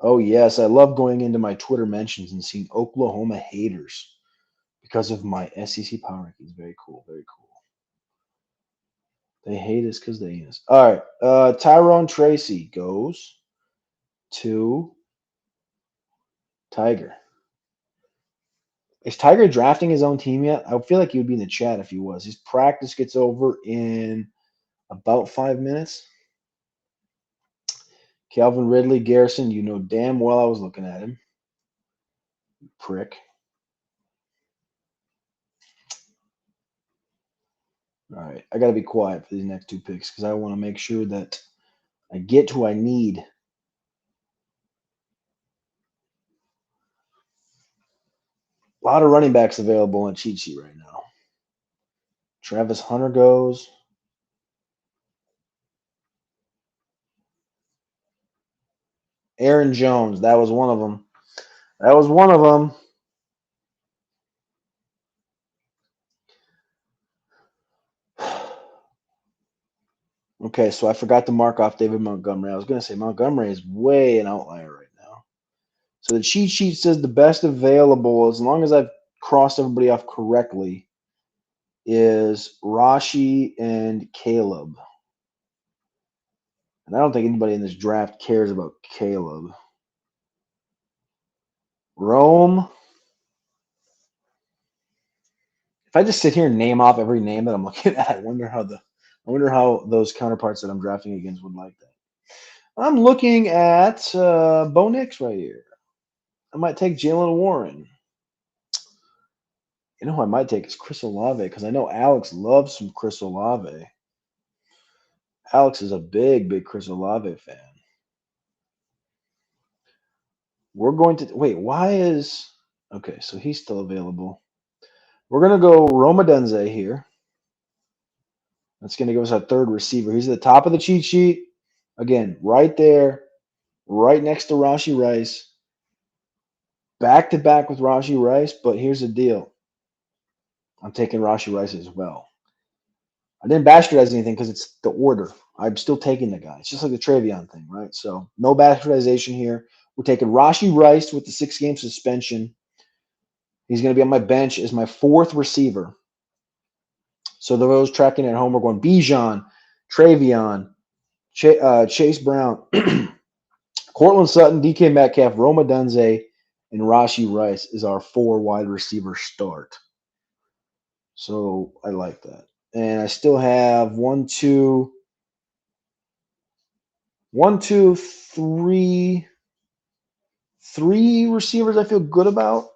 Oh, yes. I love going into my Twitter mentions and seeing Oklahoma haters because of my SEC power rankings. Very cool. Very cool. They hate us because they hate us. All right. Tyrone Tracy goes to Tiger. Is Tiger drafting his own team yet? I feel like he would be in the chat if he was. His practice gets over in about 5 minutes. Calvin Ridley, Garrison, you know damn well I was looking at him. Prick. All right. I got to be quiet for these next two picks because I want to make sure that I get who I need. A lot of running backs available on cheat sheet right now. Travis Hunter goes. Aaron Jones. That was one of them. Okay, so I forgot to mark off David Montgomery. I was going to say Montgomery is way an outlier right now. So the cheat sheet says the best available, as long as I've crossed everybody off correctly, is Rashi and Caleb. And I don't think anybody in this draft cares about Caleb. Rome. If I just sit here and name off every name that I'm looking at, I wonder how those counterparts that I'm drafting against would like that. I'm looking at Bo Nix right here. I might take Jalen Warren. You know who I might take is Chris Olave because I know Alex loves some Chris Olave. Alex is a big Chris Olave fan. We're going to wait. Okay? So he's still available. We're gonna go Roma Denze here. That's gonna give us our third receiver. He's at the top of the cheat sheet. Again, right there, right next to Rashee Rice. Back to back with Rashee Rice, but here's the deal. I'm taking Rashee Rice as well. I didn't bastardize anything because it's the order. I'm still taking the guy. It's just like the Travion thing, right? So no bastardization here. We're taking Rashee Rice with the 6-game suspension. He's going to be on my bench as my fourth receiver. So those tracking at home, we're going Bijan, Travion, Chase Brown, Cortland Sutton, DK Metcalf, Roma Dunze, and Rashee Rice is our 4 wide receiver start. So I like that. And I still have 1, 2, One, two, three receivers I feel good about.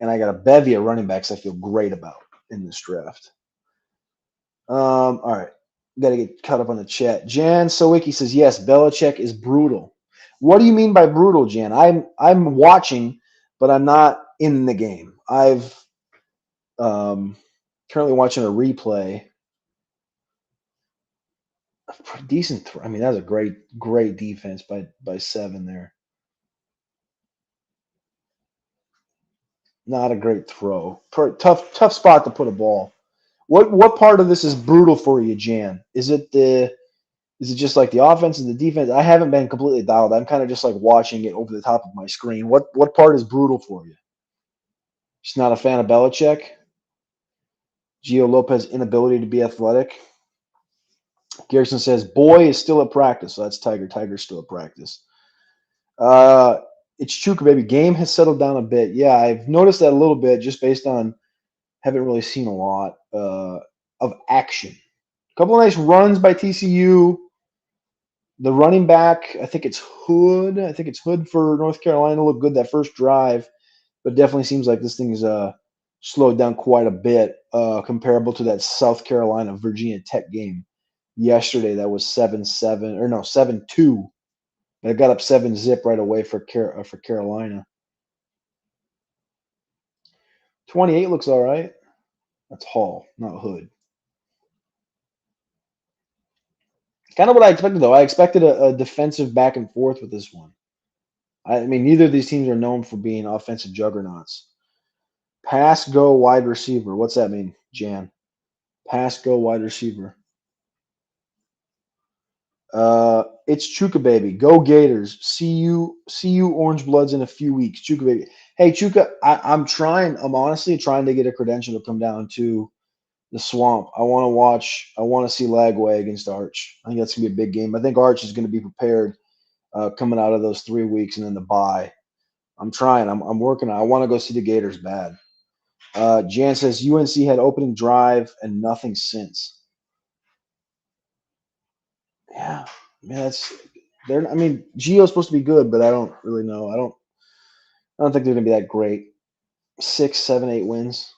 And I got a bevy of running backs I feel great about in this draft. All right. Got to get caught up on the chat. Jan Sawicki says, yes, Belichick is brutal. What do you mean by brutal, Jan? I'm watching, but I'm not in the game. I've currently watching a replay. Decent. I mean, that was a great defense by 7 there. Not a great throw. Tough spot to put a ball. What part of this is brutal for you, Jan? Is it just like the offense and the defense? I haven't been completely dialed. I'm kind of just like watching it over the top of my screen. What part is brutal for you? Just not a fan of Belichick? Gio Lopez inability to be athletic. Garrison says, boy is still at practice. So that's Tiger. Tiger's still at practice. It's Chuka, baby. Game has settled down a bit. Yeah, I've noticed that a little bit just based on haven't really seen a lot of action. A couple of nice runs by TCU. The running back, I think it's Hood. I think it's Hood for North Carolina. Looked good that first drive, but definitely seems like this thing's slowed down quite a bit, comparable to that South Carolina Virginia Tech game yesterday. That was 7-7 or no 7-2. It got up 7-zip right away for Carolina. 28 looks all right. That's Hall, not Hood. Kind of what I expected, though. I expected a defensive back and forth with this one. I mean, neither of these teams are known for being offensive juggernauts. Pass, go, wide receiver. What's that mean, Jan? Pass, go, wide receiver. It's Chuka, baby. Go Gators. See you, Orange Bloods in a few weeks. Chuka, baby. Hey, Chuka, I'm honestly trying to get a credential to come down to the swamp. I want to see Lagway against Arch. I think that's going to be a big game. I think Arch is going to be prepared coming out of those 3 weeks and then the bye. I'm trying. I'm working. I want to go see the Gators bad. Jan says UNC had opening drive and nothing since. Yeah, man, I mean, Gio's supposed to be good, but I don't really know. I don't think they're gonna be that great. 6, 7, 8 wins.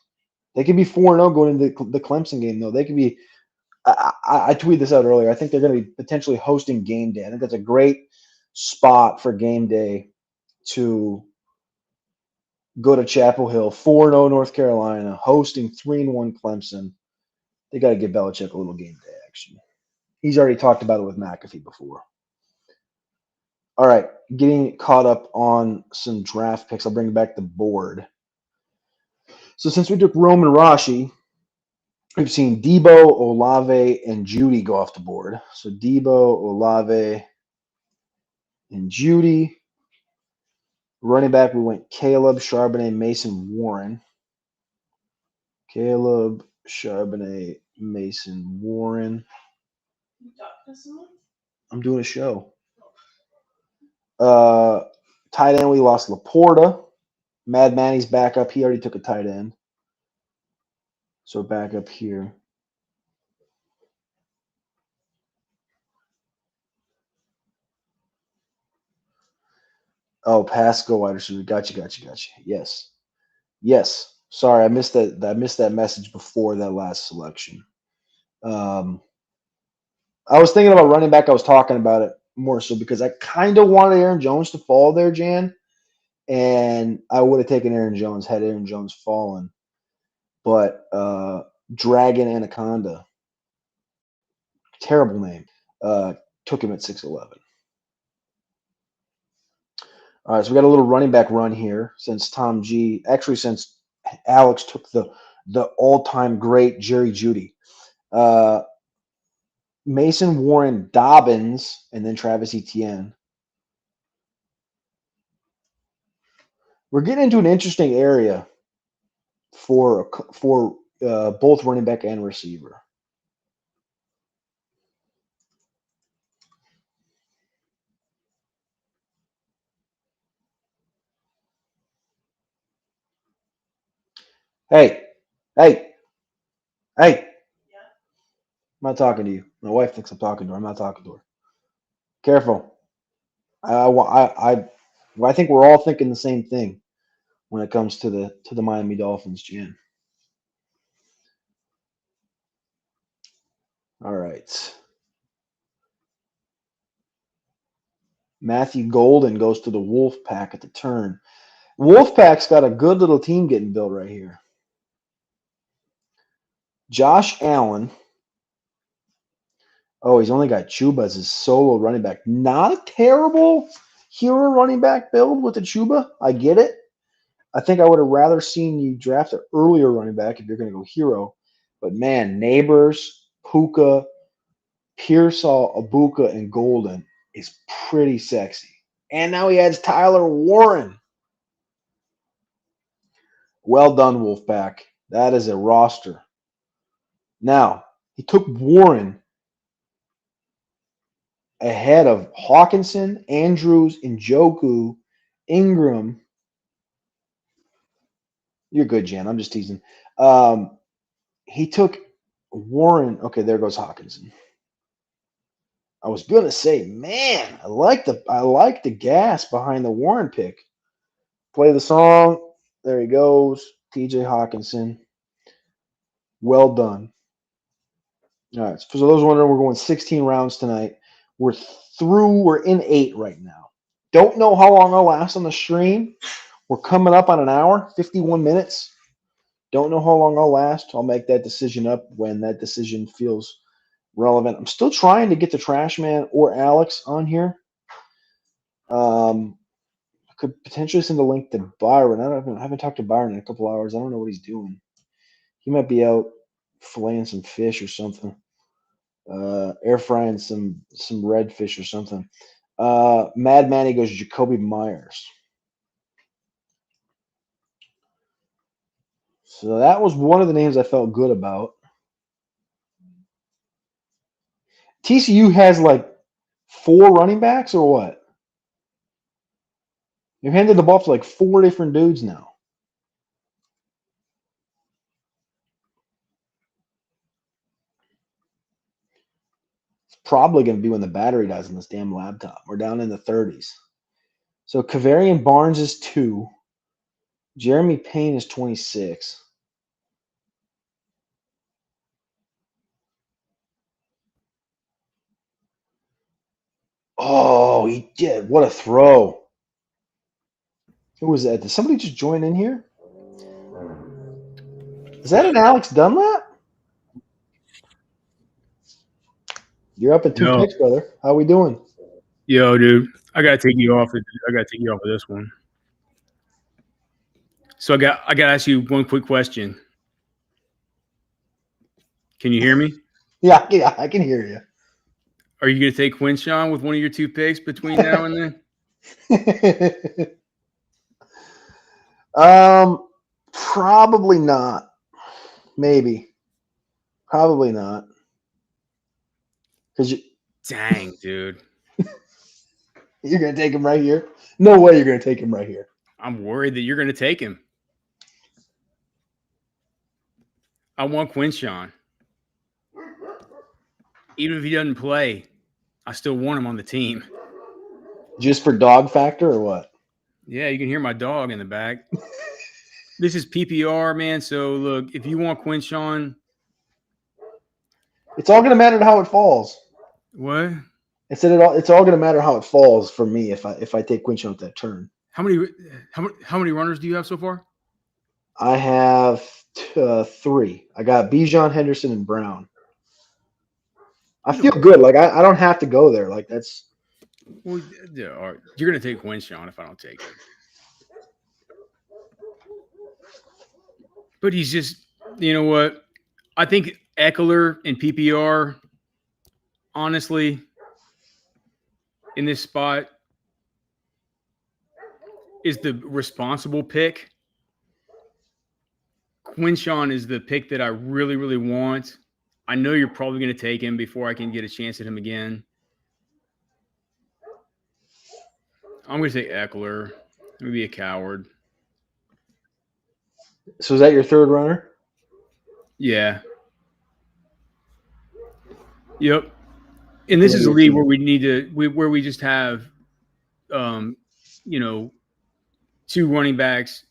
They could be 4-0 going into the Clemson game, though. They could be. I tweeted this out earlier. I think they're going to be potentially hosting game day. I think that's a great spot for game day to go to Chapel Hill, 4-0 North Carolina, hosting 3-1 Clemson. They got to give Belichick a little game day action. He's already talked about it with McAfee before. All right, getting caught up on some draft picks. I'll bring back the board. So since we took Roman Rashi, we've seen Debo, Olave, and Judy go off the board. So Debo, Olave, and Judy. Running back, we went Caleb, Charbonnet, Mason, Warren. Caleb, Charbonnet, Mason, Warren. I'm doing a show. Tight end, we lost Laporta. Mad Manny's back up. He already took a tight end. So back up here. Oh, Pascal wide receiver. Gotcha. Yes. Sorry, I missed that. I missed that message before that last selection. I was thinking about running back. I was talking about it more so because I kind of wanted Aaron Jones to fall there, Jan, and I would have taken Aaron Jones had Aaron Jones fallen. But Dragon Anaconda, terrible name, took him at 6'11". All right, so we got a little running back run here since since Alex took the all-time great Jerry Jeudy. Mason, Warren, Dobbins, and then Travis Etienne. We're getting into an interesting area for both running back and receiver. Hey. not talking to you. My wife thinks I'm talking to her. I'm not talking to her. Careful. I think we're all thinking the same thing when it comes to the Miami Dolphins, Jan. All right. Matthew Golden goes to the Wolfpack at the turn. Wolfpack's got a good little team getting built right here. Josh Allen. Oh, he's only got Chuba as his solo running back. Not a terrible hero running back build with the Chuba. I get it. I think I would have rather seen you draft an earlier running back if you're going to go hero. But man, Neighbors, Puka, Pearsall, Abuka, and Golden is pretty sexy. And now he adds Tyler Warren. Well done, Wolfpack. That is a roster. Now, he took Warren ahead of Hawkinson, Andrews, Njoku, Ingram. You're good, Jan. I'm just teasing. He took Warren. Okay, there goes Hawkinson. I was gonna say, man, I like the gas behind the Warren pick. Play the song. There he goes, TJ Hawkinson. Well done. All right. So for those wondering, we're going 16 rounds tonight. We're in 8 right now. Don't know how long I'll last on the stream. We're coming up on an hour, 51 minutes. Don't know how long I'll last. I'll make that decision up when that decision feels relevant. I'm still trying to get the Trash Man or Alex on here. I could potentially send a link to Byron. I haven't talked to Byron in a couple hours. I don't know what he's doing. He might be out filleting some fish or something. Air frying some red fish or something. Mad Manny goes Jacoby Myers. So that was one of the names I felt good about. TCU has like 4 running backs or what? You've handed the ball to like 4 different dudes now. It's probably going to be when the battery dies on this damn laptop. We're down in the 30s. So Kavarian Barnes is 2. Jeremy Payne is 26. Oh, he did. What a throw. Who was that? Did somebody just join in here? Is that an Alex Dunlap? You're up at 2 Yo, picks, brother. How we doing? yo, dude, I gotta take you off. I gotta take you off of this one. So I gotta ask you one quick question. Can you hear me? Yeah, I can hear you. Are you gonna take Quinshawn with one of your 2 picks between now and then? Probably not. Maybe. Probably not. Because Dang, dude. you're gonna take him right here. No way you're gonna take him right here. I'm worried that you're gonna take him. I want Quinshawn. Even if he doesn't play, I still want him on the team. Just for dog factor or what? Yeah, you can hear my dog in the back. This is PPR, man. So look, if you want Quinshawn, It's all gonna matter how it falls. what? It's all gonna matter how it falls for me if I take Quinchon at that turn. How many runners do you have so far? I have 3. I got Bijan, Henderson, and Brown. I feel good. Like I don't have to go there. Like that's. Well, yeah, all right. You're going to take Quinshawn if I don't take him. But he's just, you know what? I think Eckler and PPR, honestly, in this spot, is the responsible pick. Quinshawn is the pick that I really, really want. I know you're probably going to take him before I can get a chance at him again. I'm going to take Eckler. I'm going to be a coward. So is that your 3rd runner? Yeah. Yep. And this is a Your league team. where we need to where we just have, you know, 2 running backs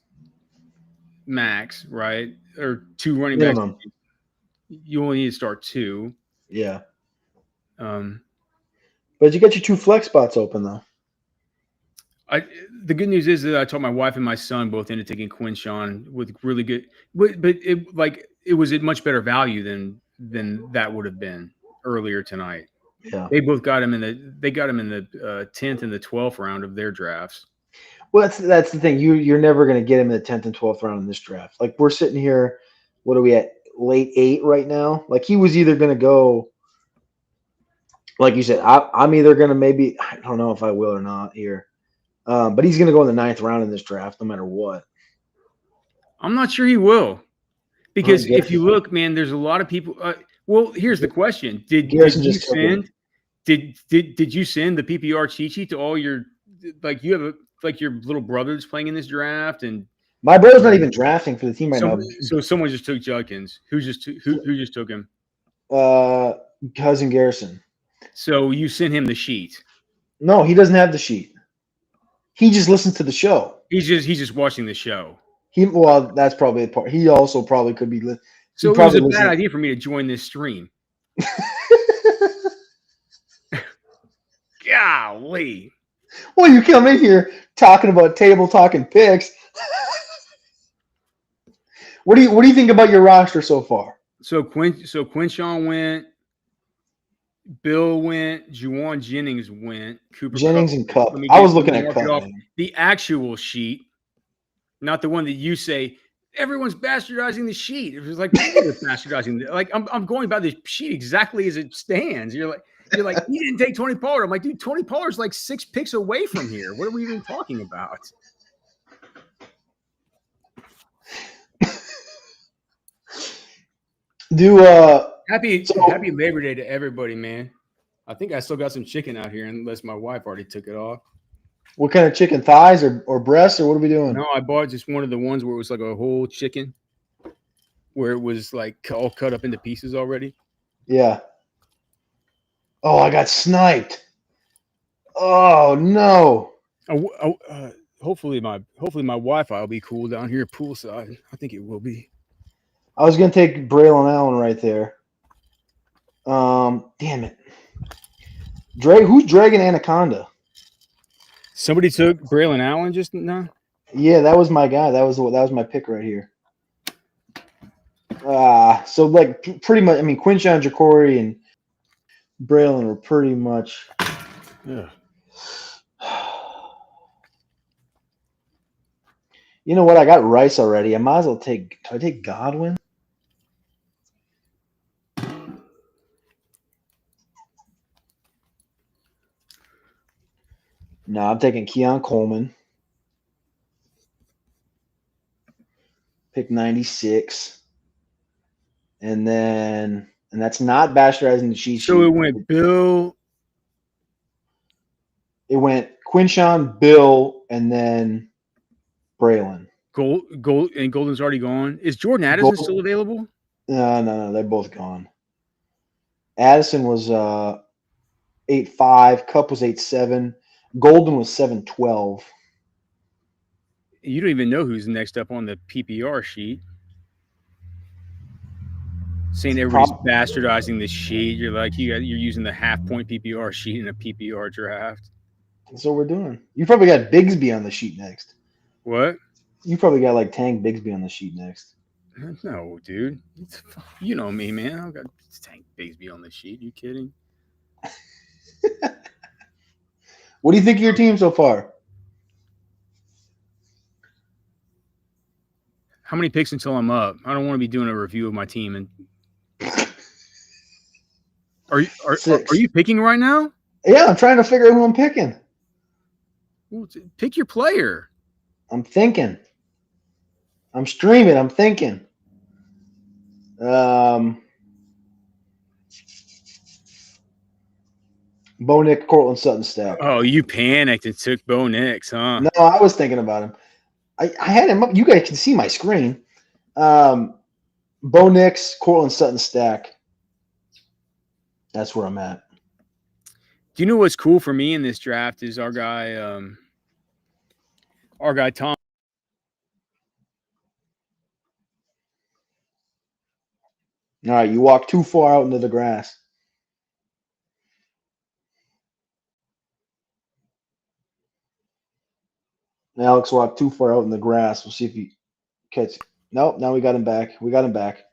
max, right? Or 2 running backs. Minimum. You only need to start 2. Yeah. Um, But you got your 2 flex spots open though. The good news is that I told my wife and my son both ended taking Quinshawn with really good, but it was at much better value than that would have been earlier tonight. Yeah. They both got him in the 10th and the 12th round of their drafts. Well, that's the thing. You're never going to get him in the 10th and 12th round in this draft. Like we're sitting here, what are we at? Late 8 right now. Like he was either going to go, like you said, I'm either going to maybe, I don't know if I will or not here, but he's going to go in the 9th round in this draft no matter what. I'm not sure he will, because if you look, man, there's a lot of people. Well, here's the question: Did you send the PPR cheat sheet to all your, like you have your little brother that's playing in this draft, and my brother's not even drafting for the team right now. So someone just took Judkins. Who just took him? Cousin Garrison. So you sent him the sheet? No, he doesn't have the sheet. He just listens to the show. He's just watching the show. Well, that's probably a part. He also probably could be. So it was a bad idea for me to join this stream. Golly. Well, you come in here talking about table talking picks. What do you think about your roster so far? So Quinshawn went, Bill went, Juwan Jennings went, Cooper Jennings Kupp. and Kupp. I was looking at Kupp. The actual sheet, not the one that you say everyone's bastardizing the sheet. It was like bastardizing. Like I'm going by the sheet exactly as it stands. You're like he didn't take Tony Pollard. I'm like, dude, Tony Pollard's like 6 picks away from here. What are we even talking about? Happy Labor Day to everybody, man. I think I still got some chicken out here, unless my wife already took it off. What kind of chicken? Thighs or breasts, or what are we doing? No, I bought just one of the ones where it was like a whole chicken, where it was like all cut up into pieces already. Yeah. Oh, I got sniped. Oh no. Hopefully my Wi-Fi will be cool down here poolside. I think it will be. I was gonna take Braylon Allen right there. Damn it. Who's dragging Anaconda? Somebody took Braylon Allen just now? Yeah, that was my guy. That was my pick right here. So like pretty much, I mean, Quinshawn, Jacory, and Braylon were pretty much. Yeah. You know what? I got Rice already. I might as well take. Do I take Godwin? No, I'm taking Keon Coleman. Pick 96. And that's not bastardizing the cheat sheet. So it went Bill. It went Quinshawn, Bill, and then Braylon. Golden's already gone. Is Jordan Addison still available? No, they're both gone. Addison was 8.5. Kupp was 8.7. Golden was 7.12. You don't even know who's next up on the PPR sheet. Saying everybody's bastardizing the sheet. You're like you're using the half-point PPR sheet in a PPR draft. That's what we're doing. You probably got Bigsby on the sheet next. What? You probably got like Tank Bigsby on the sheet next. No, dude. You know me, man. I got Tank Bigsby on the sheet. You kidding? What do you think of your team so far? How many picks until I'm up? I don't want to be doing a review of my team. And are you picking right now? Yeah, I'm trying to figure out who I'm picking. Well, pick your player. I'm thinking. I'm streaming. I'm thinking. Bo Nick, Cortland Sutton stack. Oh, you panicked and took Bo Nix, huh? No, I was thinking about him. I had him up. You guys can see my screen. Bo Nix, Cortland Sutton stack. That's where I'm at. Do you know what's cool for me in this draft is our guy Tom. All right, you walk too far out into the grass. Alex walked too far out in the grass. We'll see if he catch. Nope. Now we got him back. We got him back.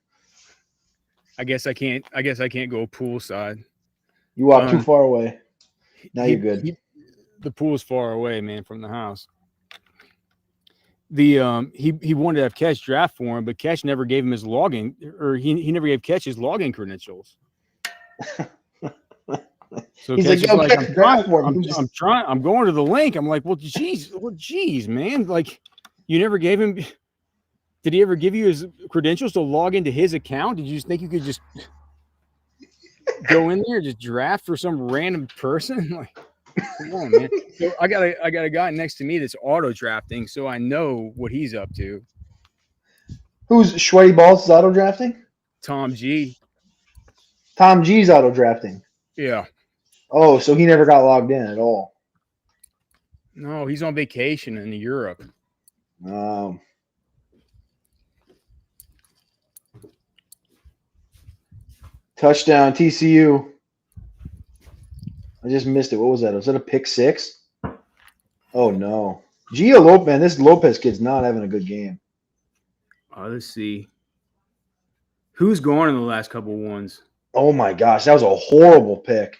I guess I can't go poolside. You walk too far away. Now you're good. The pool's far away, man, from the house. The he wanted to have Catch draft for him, but Catch never gave him his login, or he never gave Catch his login credentials. So He's Catch like, is like, I'm trying. I'm going to the link. I'm like, well, geez, man. Like, you never gave him. Did he ever give you his credentials to log into his account? Did you just think you could just go in there and just draft for some random person? Like, come on, man. So I got a guy next to me that's auto drafting, so I know what he's up to. Who's Sweaty Balls auto drafting? Tom G. Tom G's auto drafting. Yeah. Oh, so he never got logged in at all. No, he's on vacation in Europe. Touchdown, TCU. I just missed it. What was that? Was that a pick six? Oh, no. Gio Lopez, man, this Lopez kid's not having a good game. Let's see. Who's gone in the last couple of ones? Oh, my gosh. That was a horrible pick.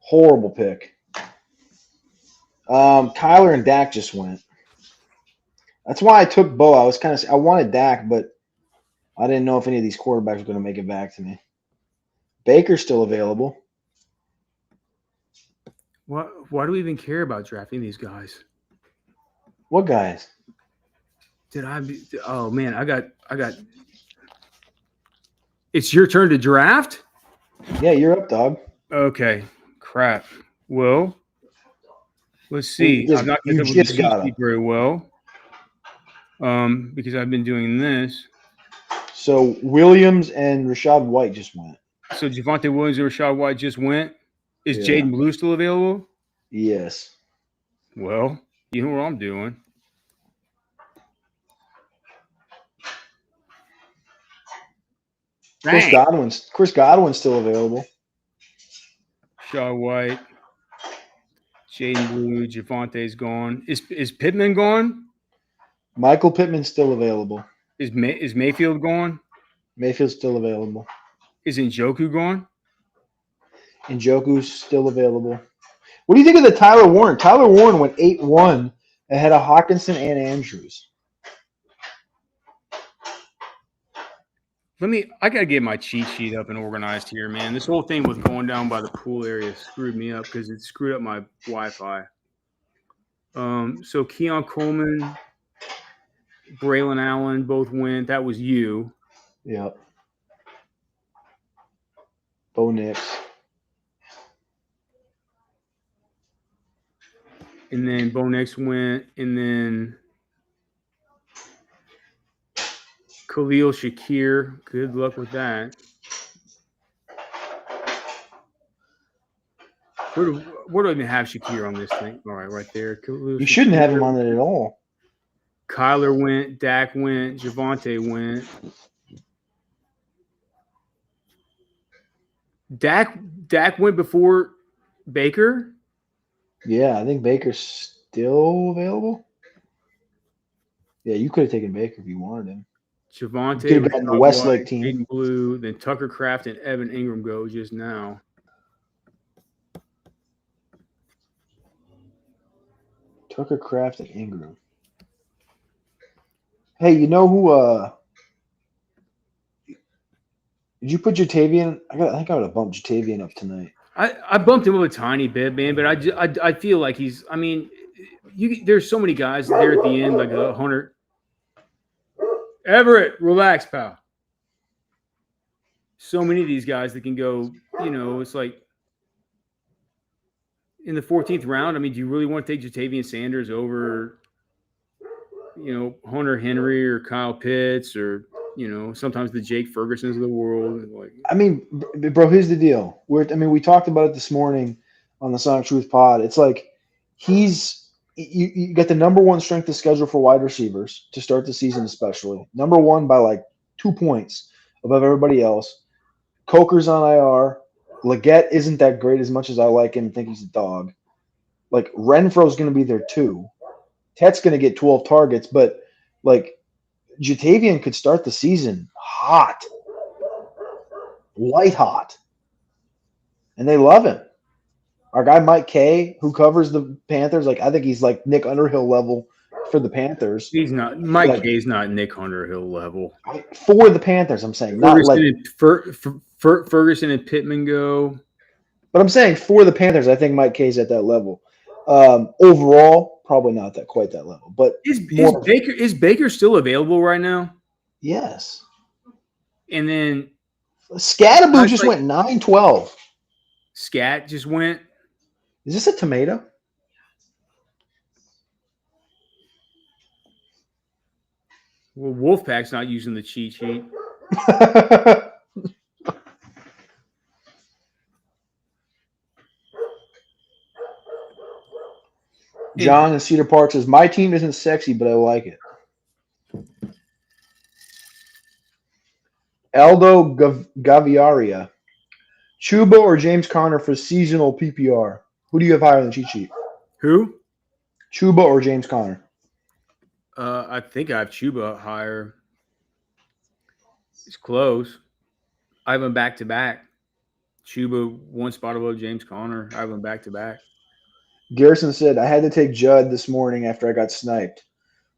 Horrible pick. Kyler and Dak just went. That's why I took Bo. I wanted Dak, but I didn't know if any of these quarterbacks were going to make it back to me. Baker's still available. Why do we even care about drafting these guys? What guys? Oh man, I got. It's your turn to draft? Yeah, you're up, dog. Okay. Crap. Well, let's see. I'm not going to very well. Because I've been doing this. So Williams and Rashad White just went. So Javonte Williams and Rashad White just went. Is Jaden Blue still available? Yes. Well, you know what I'm doing. Chris Godwin's still available. Rashad White, Jaden Blue, Javonte's gone. Is Pittman gone? Michael Pittman's still available. Is Mayfield gone? Mayfield's still available. Is Njoku gone? Njoku's still available. What do you think of the Tyler Warren? Tyler Warren went 8-1 ahead of Hawkinson and Andrews. I got to get my cheat sheet up and organized here, man. This whole thing with going down by the pool area screwed me up because it screwed up my Wi-Fi. So Keon Coleman, Braylon Allen both went. That was you. Yep. Bo Nix. And then Bo Nix went. And then Khalil Shakir. Good luck with that. Where do I even have Shakir on this thing? All right there. You shouldn't have him on it at all. Kyler went. Dak went. Javonte went. Dak went before Baker? Yeah, I think Baker's still available. Yeah, you could have taken Baker if you wanted him. Javonte could have gotten the Westlake team. Aiden Blue, then Tucker Kraft and Evan Ingram go just now. Tucker Kraft and Ingram. Hey, you know who did you put Jatavian? I think I would have bumped Jatavian up tonight. I bumped him up a tiny bit, man, but I feel like he's. I mean, there's so many guys there at the end, like Hunter Everett. Relax, pal. So many of these guys that can go. You know, it's like in the 14th round. I mean, do you really want to take Jatavian Sanders over, Hunter Henry or Kyle Pitts or sometimes the Jake Fergusons of the world. Like, I mean, bro, here's the deal. We talked about it this morning on the Sonic Truth Pod. It's like you got the number one strength of schedule for wide receivers to start the season, especially number one by like 2 points above everybody else. Coker's on IR. Leggett isn't that great as much as I like him and think he's a dog. Like Renfro's going to be there too. Tet's going to get 12 targets, but like Jatavian could start the season hot. White hot. And they love him. Our guy Mike Kay, who covers the Panthers, like I think he's like Nick Underhill level for the Panthers. he's not Mike Kay's not Nick Underhill level. For the Panthers, I'm saying. Not like Ferguson and Pittman go. But I'm saying for the Panthers, I think Mike Kay's at that level. Overall, probably not quite that level. But is Baker still available right now? Yes. And then Scattaboo just went 9-12. Scat just went. Is this a tomato? Well, Wolfpack's not using the cheat sheet. John in Cedar Park says, my team isn't sexy, but I like it. Aldo Gaviaria. Chuba or James Conner for seasonal PPR? Who do you have higher than the cheat sheet? Who? Chuba or James Conner? I think I have Chuba higher. It's close. I have him back to back. Chuba one spot above James Conner. I have him back to back. Garrison said, I had to take Judd this morning after I got sniped.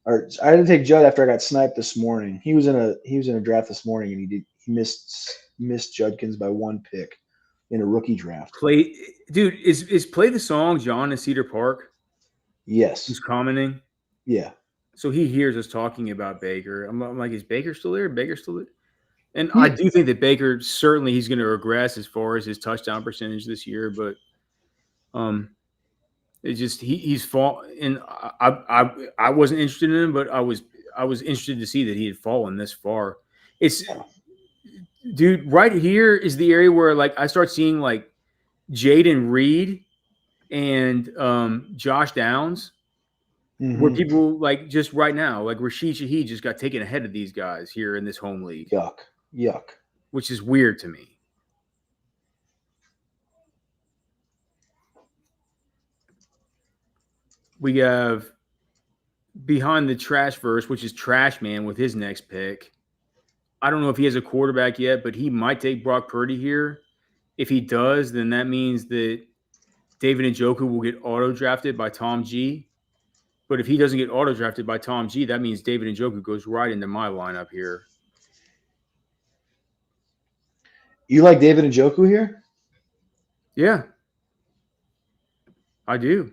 Or I had to take Judd after I got sniped this morning. He was in a draft this morning and he missed Judkins by 1 pick in a rookie draft. Is play the song John in Cedar Park? Yes. Who's commenting? Yeah. So he hears us talking about Baker. I'm like, is Baker still there? Baker still there? And I do think that Baker, certainly he's going to regress as far as his touchdown percentage this year, but it's just he's fallen. And I wasn't interested in him, but I was interested to see that he had fallen this far. Dude, right here is the area where like I start seeing like Jaden Reed and Josh Downs, where people like just right now, like Rashid Shaheed just got taken ahead of these guys here in this home league. Yuck. Which is weird to me. We have behind the trash verse, which is Trash Man with his next pick. I don't know if he has a quarterback yet, but he might take Brock Purdy here. If he does, then that means that David Njoku will get auto-drafted by Tom G. But if he doesn't get auto-drafted by Tom G, that means David Njoku goes right into my lineup here. You like David Njoku here? Yeah. I do.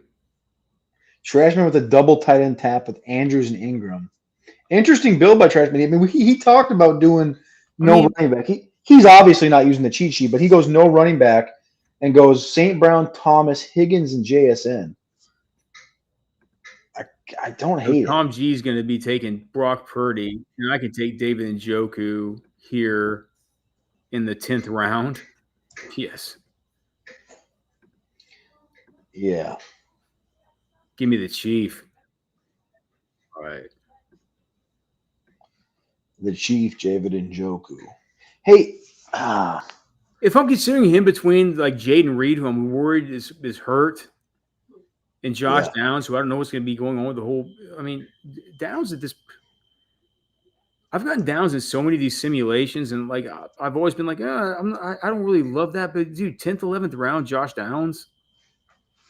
Trashman with a double tight end tap with Andrews and Ingram. Interesting build by Trashman. I mean, he talked about doing running back. He's obviously not using the cheat sheet, but he goes no running back and goes St. Brown, Thomas, Higgins, and JSN. I don't hate it. Tom G is going to be taking Brock Purdy, and I can take David Njoku here in the 10th round. Yes. Yeah. Give me the Chief. All right. The Chief, David Njoku. Hey, if I'm considering him between like Jaden Reed, who I'm worried is hurt, and Josh Downs, who I don't know what's going to be going on with the whole. I mean, Downs at this. I've gotten Downs in so many of these simulations, and like I've always been like, I don't really love that, but dude, 10th, 11th round, Josh Downs.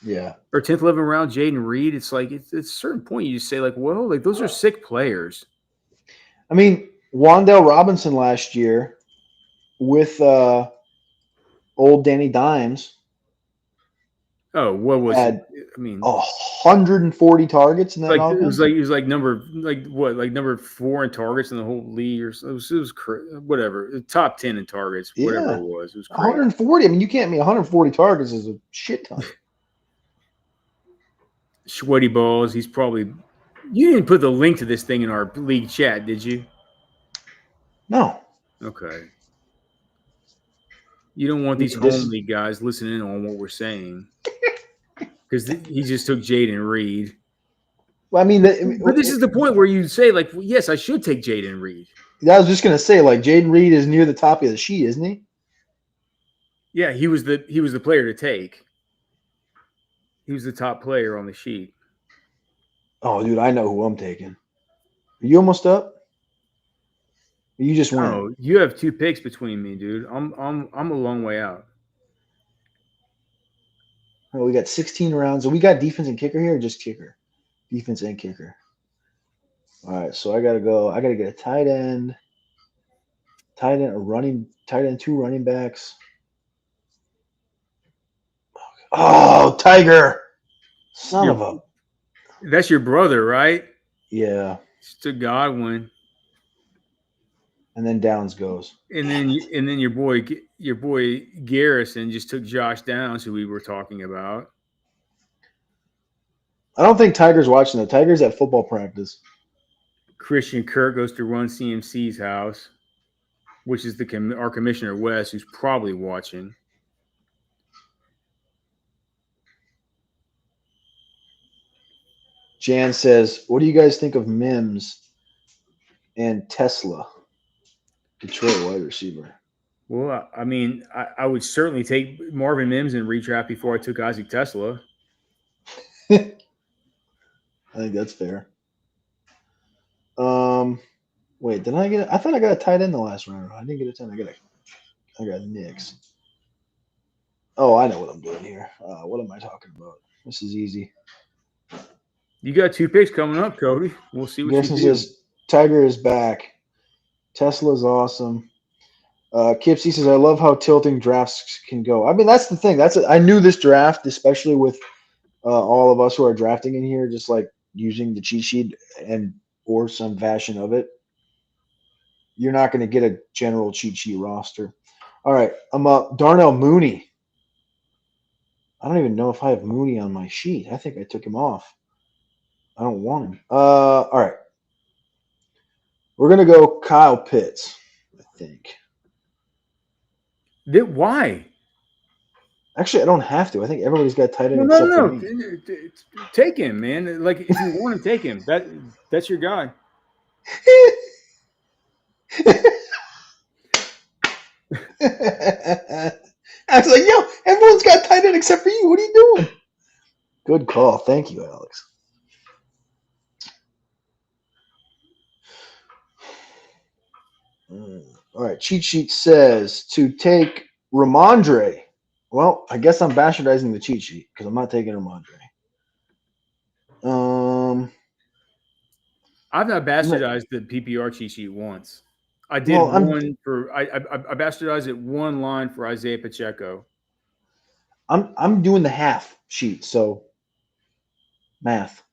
Yeah. Or 10th, 11th round, Jaden Reed. It's like it's a certain point you just say like, well, like those are sick players. I mean, Wan'Dale Robinson last year with old Danny Dimes. Oh, what was it? I mean, 140 targets in that offense. It was like number 4 in targets in the whole league, or it was whatever, top 10 in targets, whatever it was. It was crazy. 140. I mean, you can't mean 140 targets is a shit ton. Sweaty balls. He's probably. You didn't put the link to this thing in our league chat, did you? No. Okay. You don't want these home league guys listening on what we're saying because he just took Jaden Reed. Well, I mean, but this is the point where you say, like, well, yes, I should take Jaden Reed. I was just gonna say, like, Jaden Reed is near the top of the sheet, isn't he? Yeah, he was the player to take. He was the top player on the sheet. Oh, dude, I know who I'm taking. Are you almost up? Or you just win. Oh, you have 2 picks between me, dude. I'm a long way out. Oh, we got 16 rounds. So we got defense and kicker here, or just kicker? Defense and kicker. All right, so I gotta go. I gotta get a tight end, tight end, 2 running backs. Oh, Tiger! Son of a. That's your brother, right? Yeah. It's to Godwin. And then Downs goes. And then your boy Garrison just took Josh Downs, who we were talking about. I don't think Tiger's watching though. Tiger's at football practice. Christian Kirk goes to Run CMC's house, which is our commissioner Wes, who's probably watching. Jan says, "What do you guys think of Mims and Tesla, Detroit wide receiver?" Well, I mean, I would certainly take Marvin Mims in redraft before I took Isaac Tesla. I think that's fair. Wait, did I get? I thought I got a tight end the last round. I didn't get a 10. I got Knicks. Oh, I know what I'm doing here. What am I talking about? This is easy. You got 2 picks coming up, Cody. We'll see what Garrison you do. says Tiger is back. Tesla's awesome. Kipsy says, "I love how tilting drafts can go." I mean, that's the thing. I knew this draft, especially with all of us who are drafting in here, just like using the cheat sheet or some fashion of it. You're not going to get a general cheat sheet roster. All right, I'm up. Darnell Mooney. I don't even know if I have Mooney on my sheet. I think I took him off. I don't want him. All right. We're going to go Kyle Pitts, I think. Why? Actually, I don't have to. I think everybody's got tight end except for me. Take him, man. Like, if you want to take him, that's your guy. I was like, yo, everyone's got tight end except for you. What are you doing? Good call. Thank you, Alex. All right. Cheat sheet says to take Ramondre. Well, I guess I'm bastardizing the cheat sheet because I'm not taking Ramondre. I've not bastardized the PPR cheat sheet once. I did I bastardized it one line for Isaiah Pacheco. I'm doing the half sheet, so math.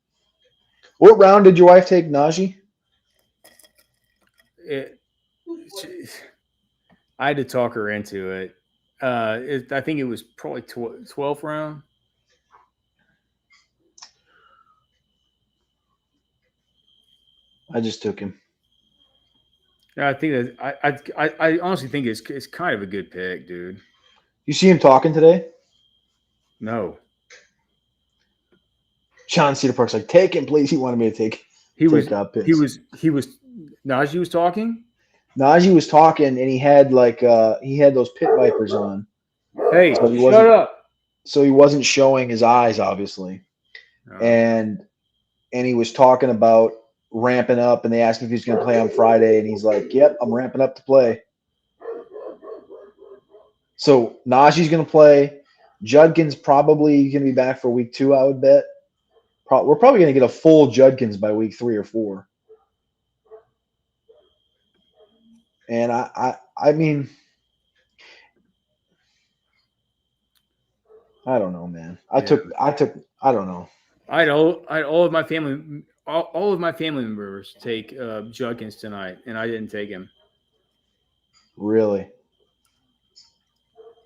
What round did your wife take Najee? I had to talk her into it. I think it was probably 12th round. I just took him. I think that I honestly think it's kind of a good pick, dude. You see him talking today? No. Sean Cedar Park's like, take him, please. He wanted me to take. Pitts. Najee was talking. Najee was talking, and he had those pit vipers on. Hey, so shut up. So he wasn't showing his eyes, obviously, and he was talking about ramping up, and they asked him if he was going to play on Friday, and he's like, "Yep, I'm ramping up to play." So Najee's going to play. Judkins probably going to be back for week 2, I would bet. We're probably going to get a full Judkins by week 3 or 4. And I mean, I don't know, man. I don't know. I had all of my family members take Judkins tonight, and I didn't take him. Really?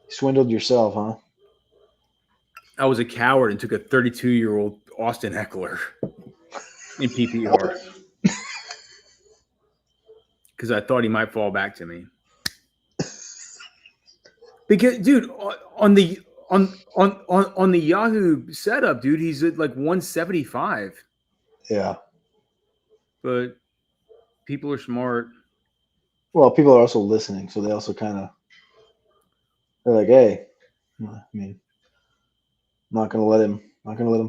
Swindled yourself, huh? I was a coward and took a 32-year-old Austin Eckler in PPR because I thought he might fall back to me. Because, dude, on the Yahoo setup, dude, he's at like 175. Yeah. But people are smart. Well, people are also listening, so they also they're like, hey, I mean, I'm not gonna let him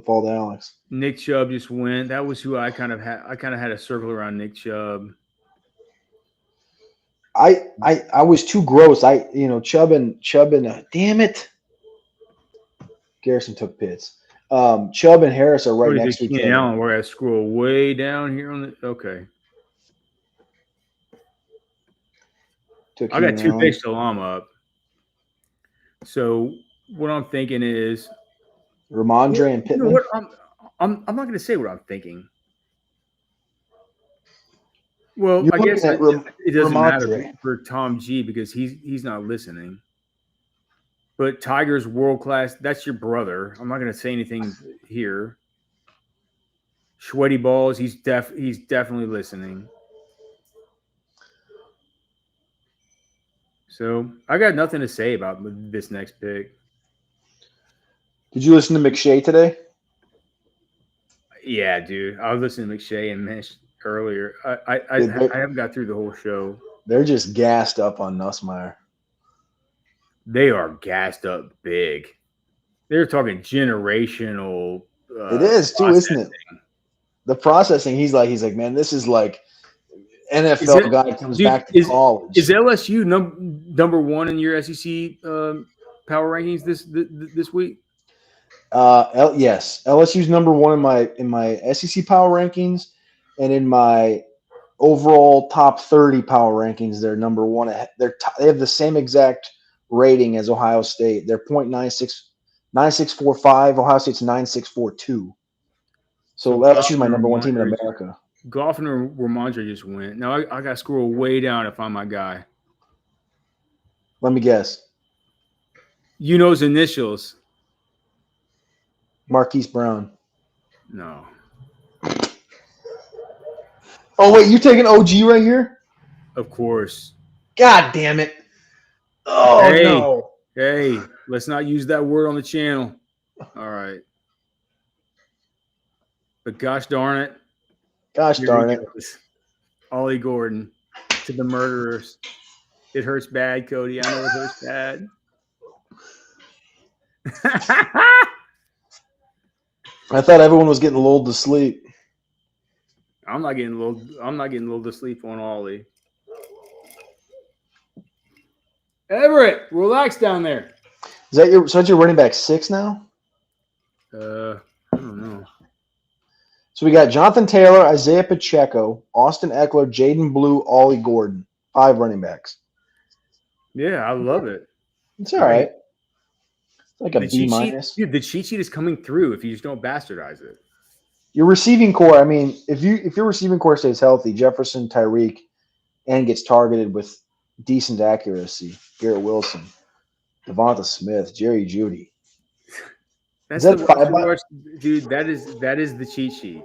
fall to Alex. Nick Chubb just went. That was who I kind of had. I kind of had a circle around Nick Chubb. I was too gross. Chubb and damn it. Garrison took Pitts. Chubb and Harris are right next to each other. Allen, we're gonna scroll way down here on the okay. I got 2 picks till I'm up. So what I'm thinking is Ramondre and Pittman. You know what? I'm not going to say what I'm thinking. Well, I guess it doesn't matter for Tom G because he's not listening. But Tiger's world class. That's your brother. I'm not going to say anything here. Sweaty balls. He's definitely listening. So I got nothing to say about this next pick. Did you listen to McShay today? Yeah, dude. I was listening to McShay and Mish earlier. I haven't got through the whole show. They're just gassed up on Nussmeier. They are gassed up big. They're talking generational. It is too, isn't it? The processing. He's like, man, this is like NFL guy comes back to college. Is LSU number 1 in your SEC power rankings this week? Yes, LSU's number 1 in my SEC power rankings, and in my overall top 30 power rankings, they're number 1. They have the same exact rating as Ohio State. They're .9645. Ohio State's 9642. So LSU's my number 1 team in America. Goff and Ramondre just went. Now I got to scroll way down to find my guy. Let me guess. You know his initials. Marquise Brown. No. Oh, wait, you taking OG right here? Of course. God damn it. Oh, no. Hey, let's not use that word on the channel. All right. But gosh darn it. Gosh darn it. Ollie Gordon to the murderers. It hurts bad, Cody. I know it hurts bad. I thought everyone was getting lulled to sleep. I'm not getting lulled to sleep on Ollie. Everett, relax down there. Is that your running back 6 now? I don't know. So we got Jonathan Taylor, Isaiah Pacheco, Austin Eckler, Jaden Blue, Ollie Gordon. 5 running backs. Yeah, I love it. It's all right. Like a B minus. Dude, the cheat sheet is coming through if you just don't bastardize it. Your receiving core, I mean, if your receiving core stays healthy, Jefferson, Tyreek, and gets targeted with decent accuracy, Garrett Wilson, Devonta Smith, Jerry Jeudy. That's the 5 dude. That is the cheat sheet.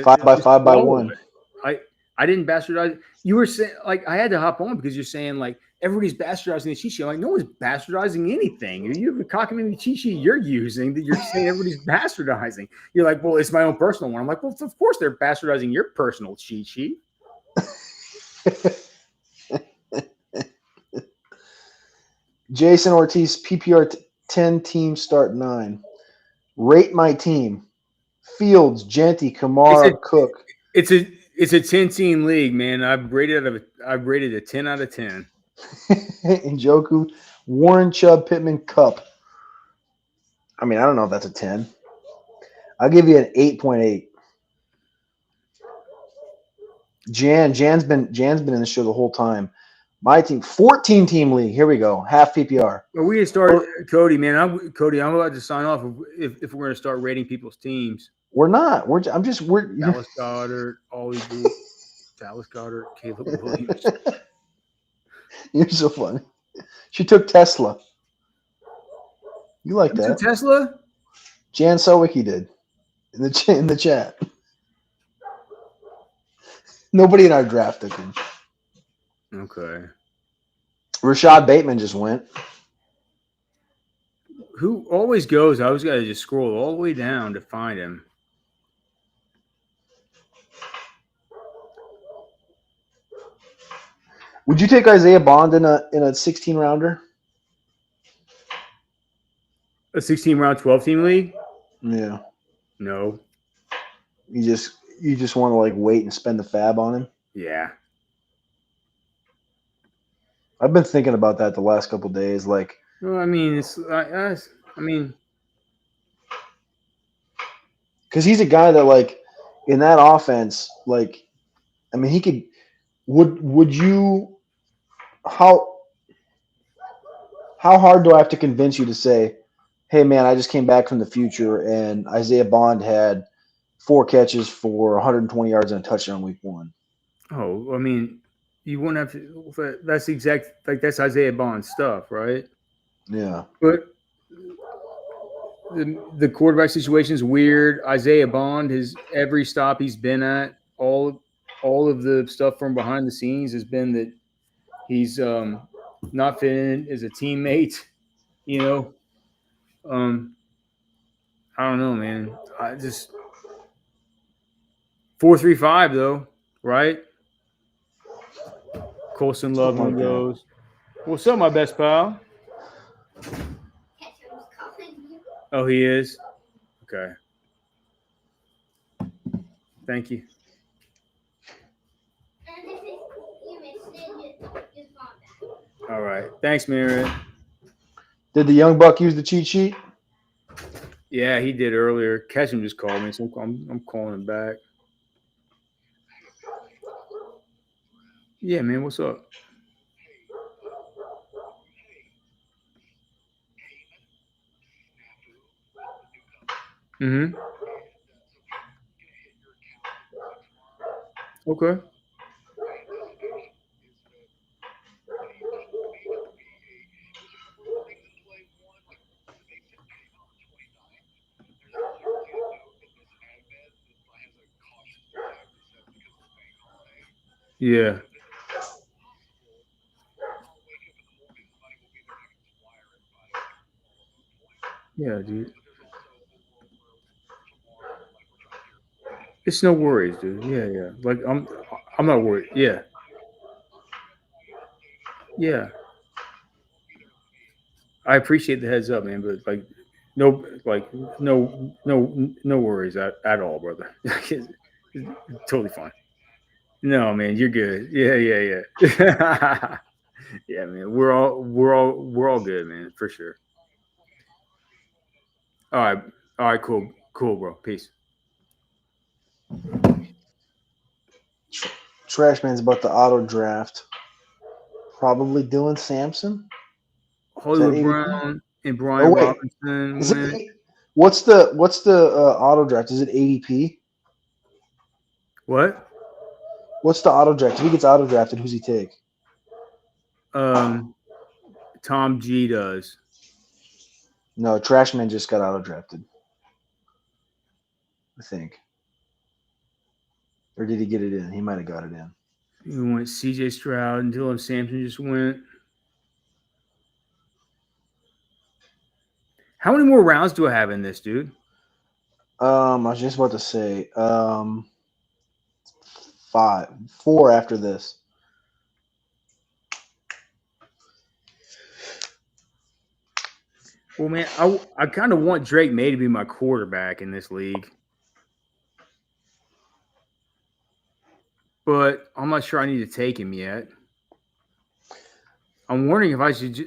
5 by 5 by 1. I didn't bastardize. You were saying like I had to hop on because you're saying like everybody's bastardizing the cheat sheet. I'm like, no one's bastardizing anything. You have a cockamamie cheat sheet you're using that you're saying everybody's bastardizing. You're like, well, it's my own personal one. I'm like, well, of course they're bastardizing your personal cheat sheet. Jason Ortiz, PPR 10 team start 9. Rate my team. Fields, Genty, Kamara, Cook. It's a 10-team league, man. I've rated a 10 out of 10. Njoku, Warren, Chubb, Pittman, Cup. I mean, I don't know if that's a 10. I'll give you an 8.8. Jan's been in the show the whole time. My team, 14-team league. Here we go. Half PPR. Well, we can start, Cody, man. I'm allowed to sign off if we're going to start rating people's teams. We're not. We're Dallas Goddard, Ollie Boo, Dallas Goddard, Caleb Williams. You're so funny. She took Tesla. You like that? Took Tesla? Jan Sowicki did in the chat. Nobody in our draft took him. Okay. Rashad Bateman just went. Who always goes? I always got to just scroll all the way down to find him. Would you take Isaiah Bond in a 16 rounder? A 16-round 12-team league? Yeah. No. You just want to like wait and spend the fab on him? Yeah. I've been thinking about that the last couple of days. Like, Well, I mean, I mean, because he's a guy that like in that offense, like, I mean, he could. Would you? How hard do I have to convince you to say, hey man, I just came back from the future and Isaiah Bond had 4 catches for 120 yards and a touchdown week 1? oh, I mean, you wouldn't have to. That's that's Isaiah Bond stuff, right? Yeah. But the quarterback situation is weird. Isaiah Bond, his every stop he's been at, all of the stuff from behind the scenes has been that he's not fitting in as a teammate. You know, I don't know, man. I just 4-3-5 though, right? Colson Something Loveland like that. goes. What's up, my best pal? Oh, he is? Okay. Thank you. All right. Thanks, Merritt. Did the young buck use the cheat sheet? Yeah, he did earlier. Ketchum just called me, so I'm calling him back. Yeah, man, what's up? Mm-hmm. Okay. Yeah. Yeah, dude. It's no worries, dude. Yeah. Like I'm not worried. Yeah. Yeah. I appreciate the heads up, man, but no worries at all, brother. It's totally fine. No, man, you're good. Yeah. Yeah, man. We're all good, man, for sure. All right, cool, bro. Peace. Trash man's about the auto draft. Probably Dylan Sampson. Hollywood ADP? Brown and Oh Brian wait, Robinson is went. it? What's the auto draft? Is it ADP? What? What's the auto draft? If he gets auto drafted, who's he take? Tom G does. No, Trashman just got auto drafted. I think. Or did he get it in? He might have got it in. He went CJ Stroud and Dylan Sampson just went. How many more rounds do I have in this, dude? I was just about to say 4 after this. Well, man, I kind of want Drake May to be my quarterback in this league. But I'm not sure I need to take him yet. I'm wondering if I should.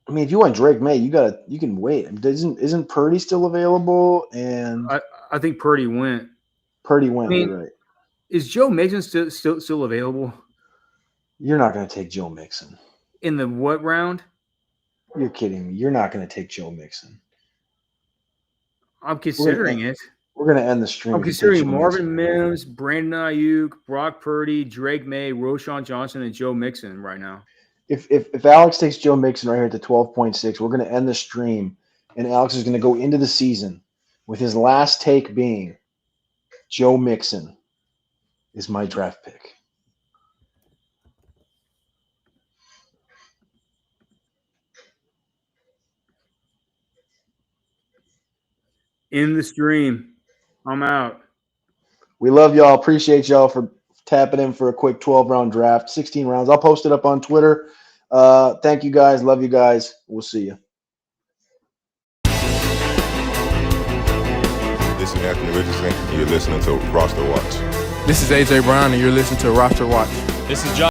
I mean, if you want Drake May, you can wait. Isn't Purdy still available? And I think Purdy went. Purdy went. I mean, You're right. Is Joe Mixon still available? You're not going to take Joe Mixon. In the what round? You're kidding me. You're not going to take Joe Mixon. I'm considering it. We're going to end the stream. I'm considering Marvin Mims, Brandon Ayuk, Brock Purdy, Drake May, Roschon Johnson, and Joe Mixon right now. If Alex takes Joe Mixon right here at the 12.6, we're going to end the stream, and Alex is going to go into the season with his last take being Joe Mixon is my draft pick. In the stream. I'm out. We love y'all. Appreciate y'all for tapping in for a quick 12-round draft, 16 rounds. I'll post it up on Twitter. Thank you guys. Love you guys. We'll see you. This is Anthony Richardson. You're listening to Roster Watch. This is AJ Brown, and you're listening to Roster Watch. This is John.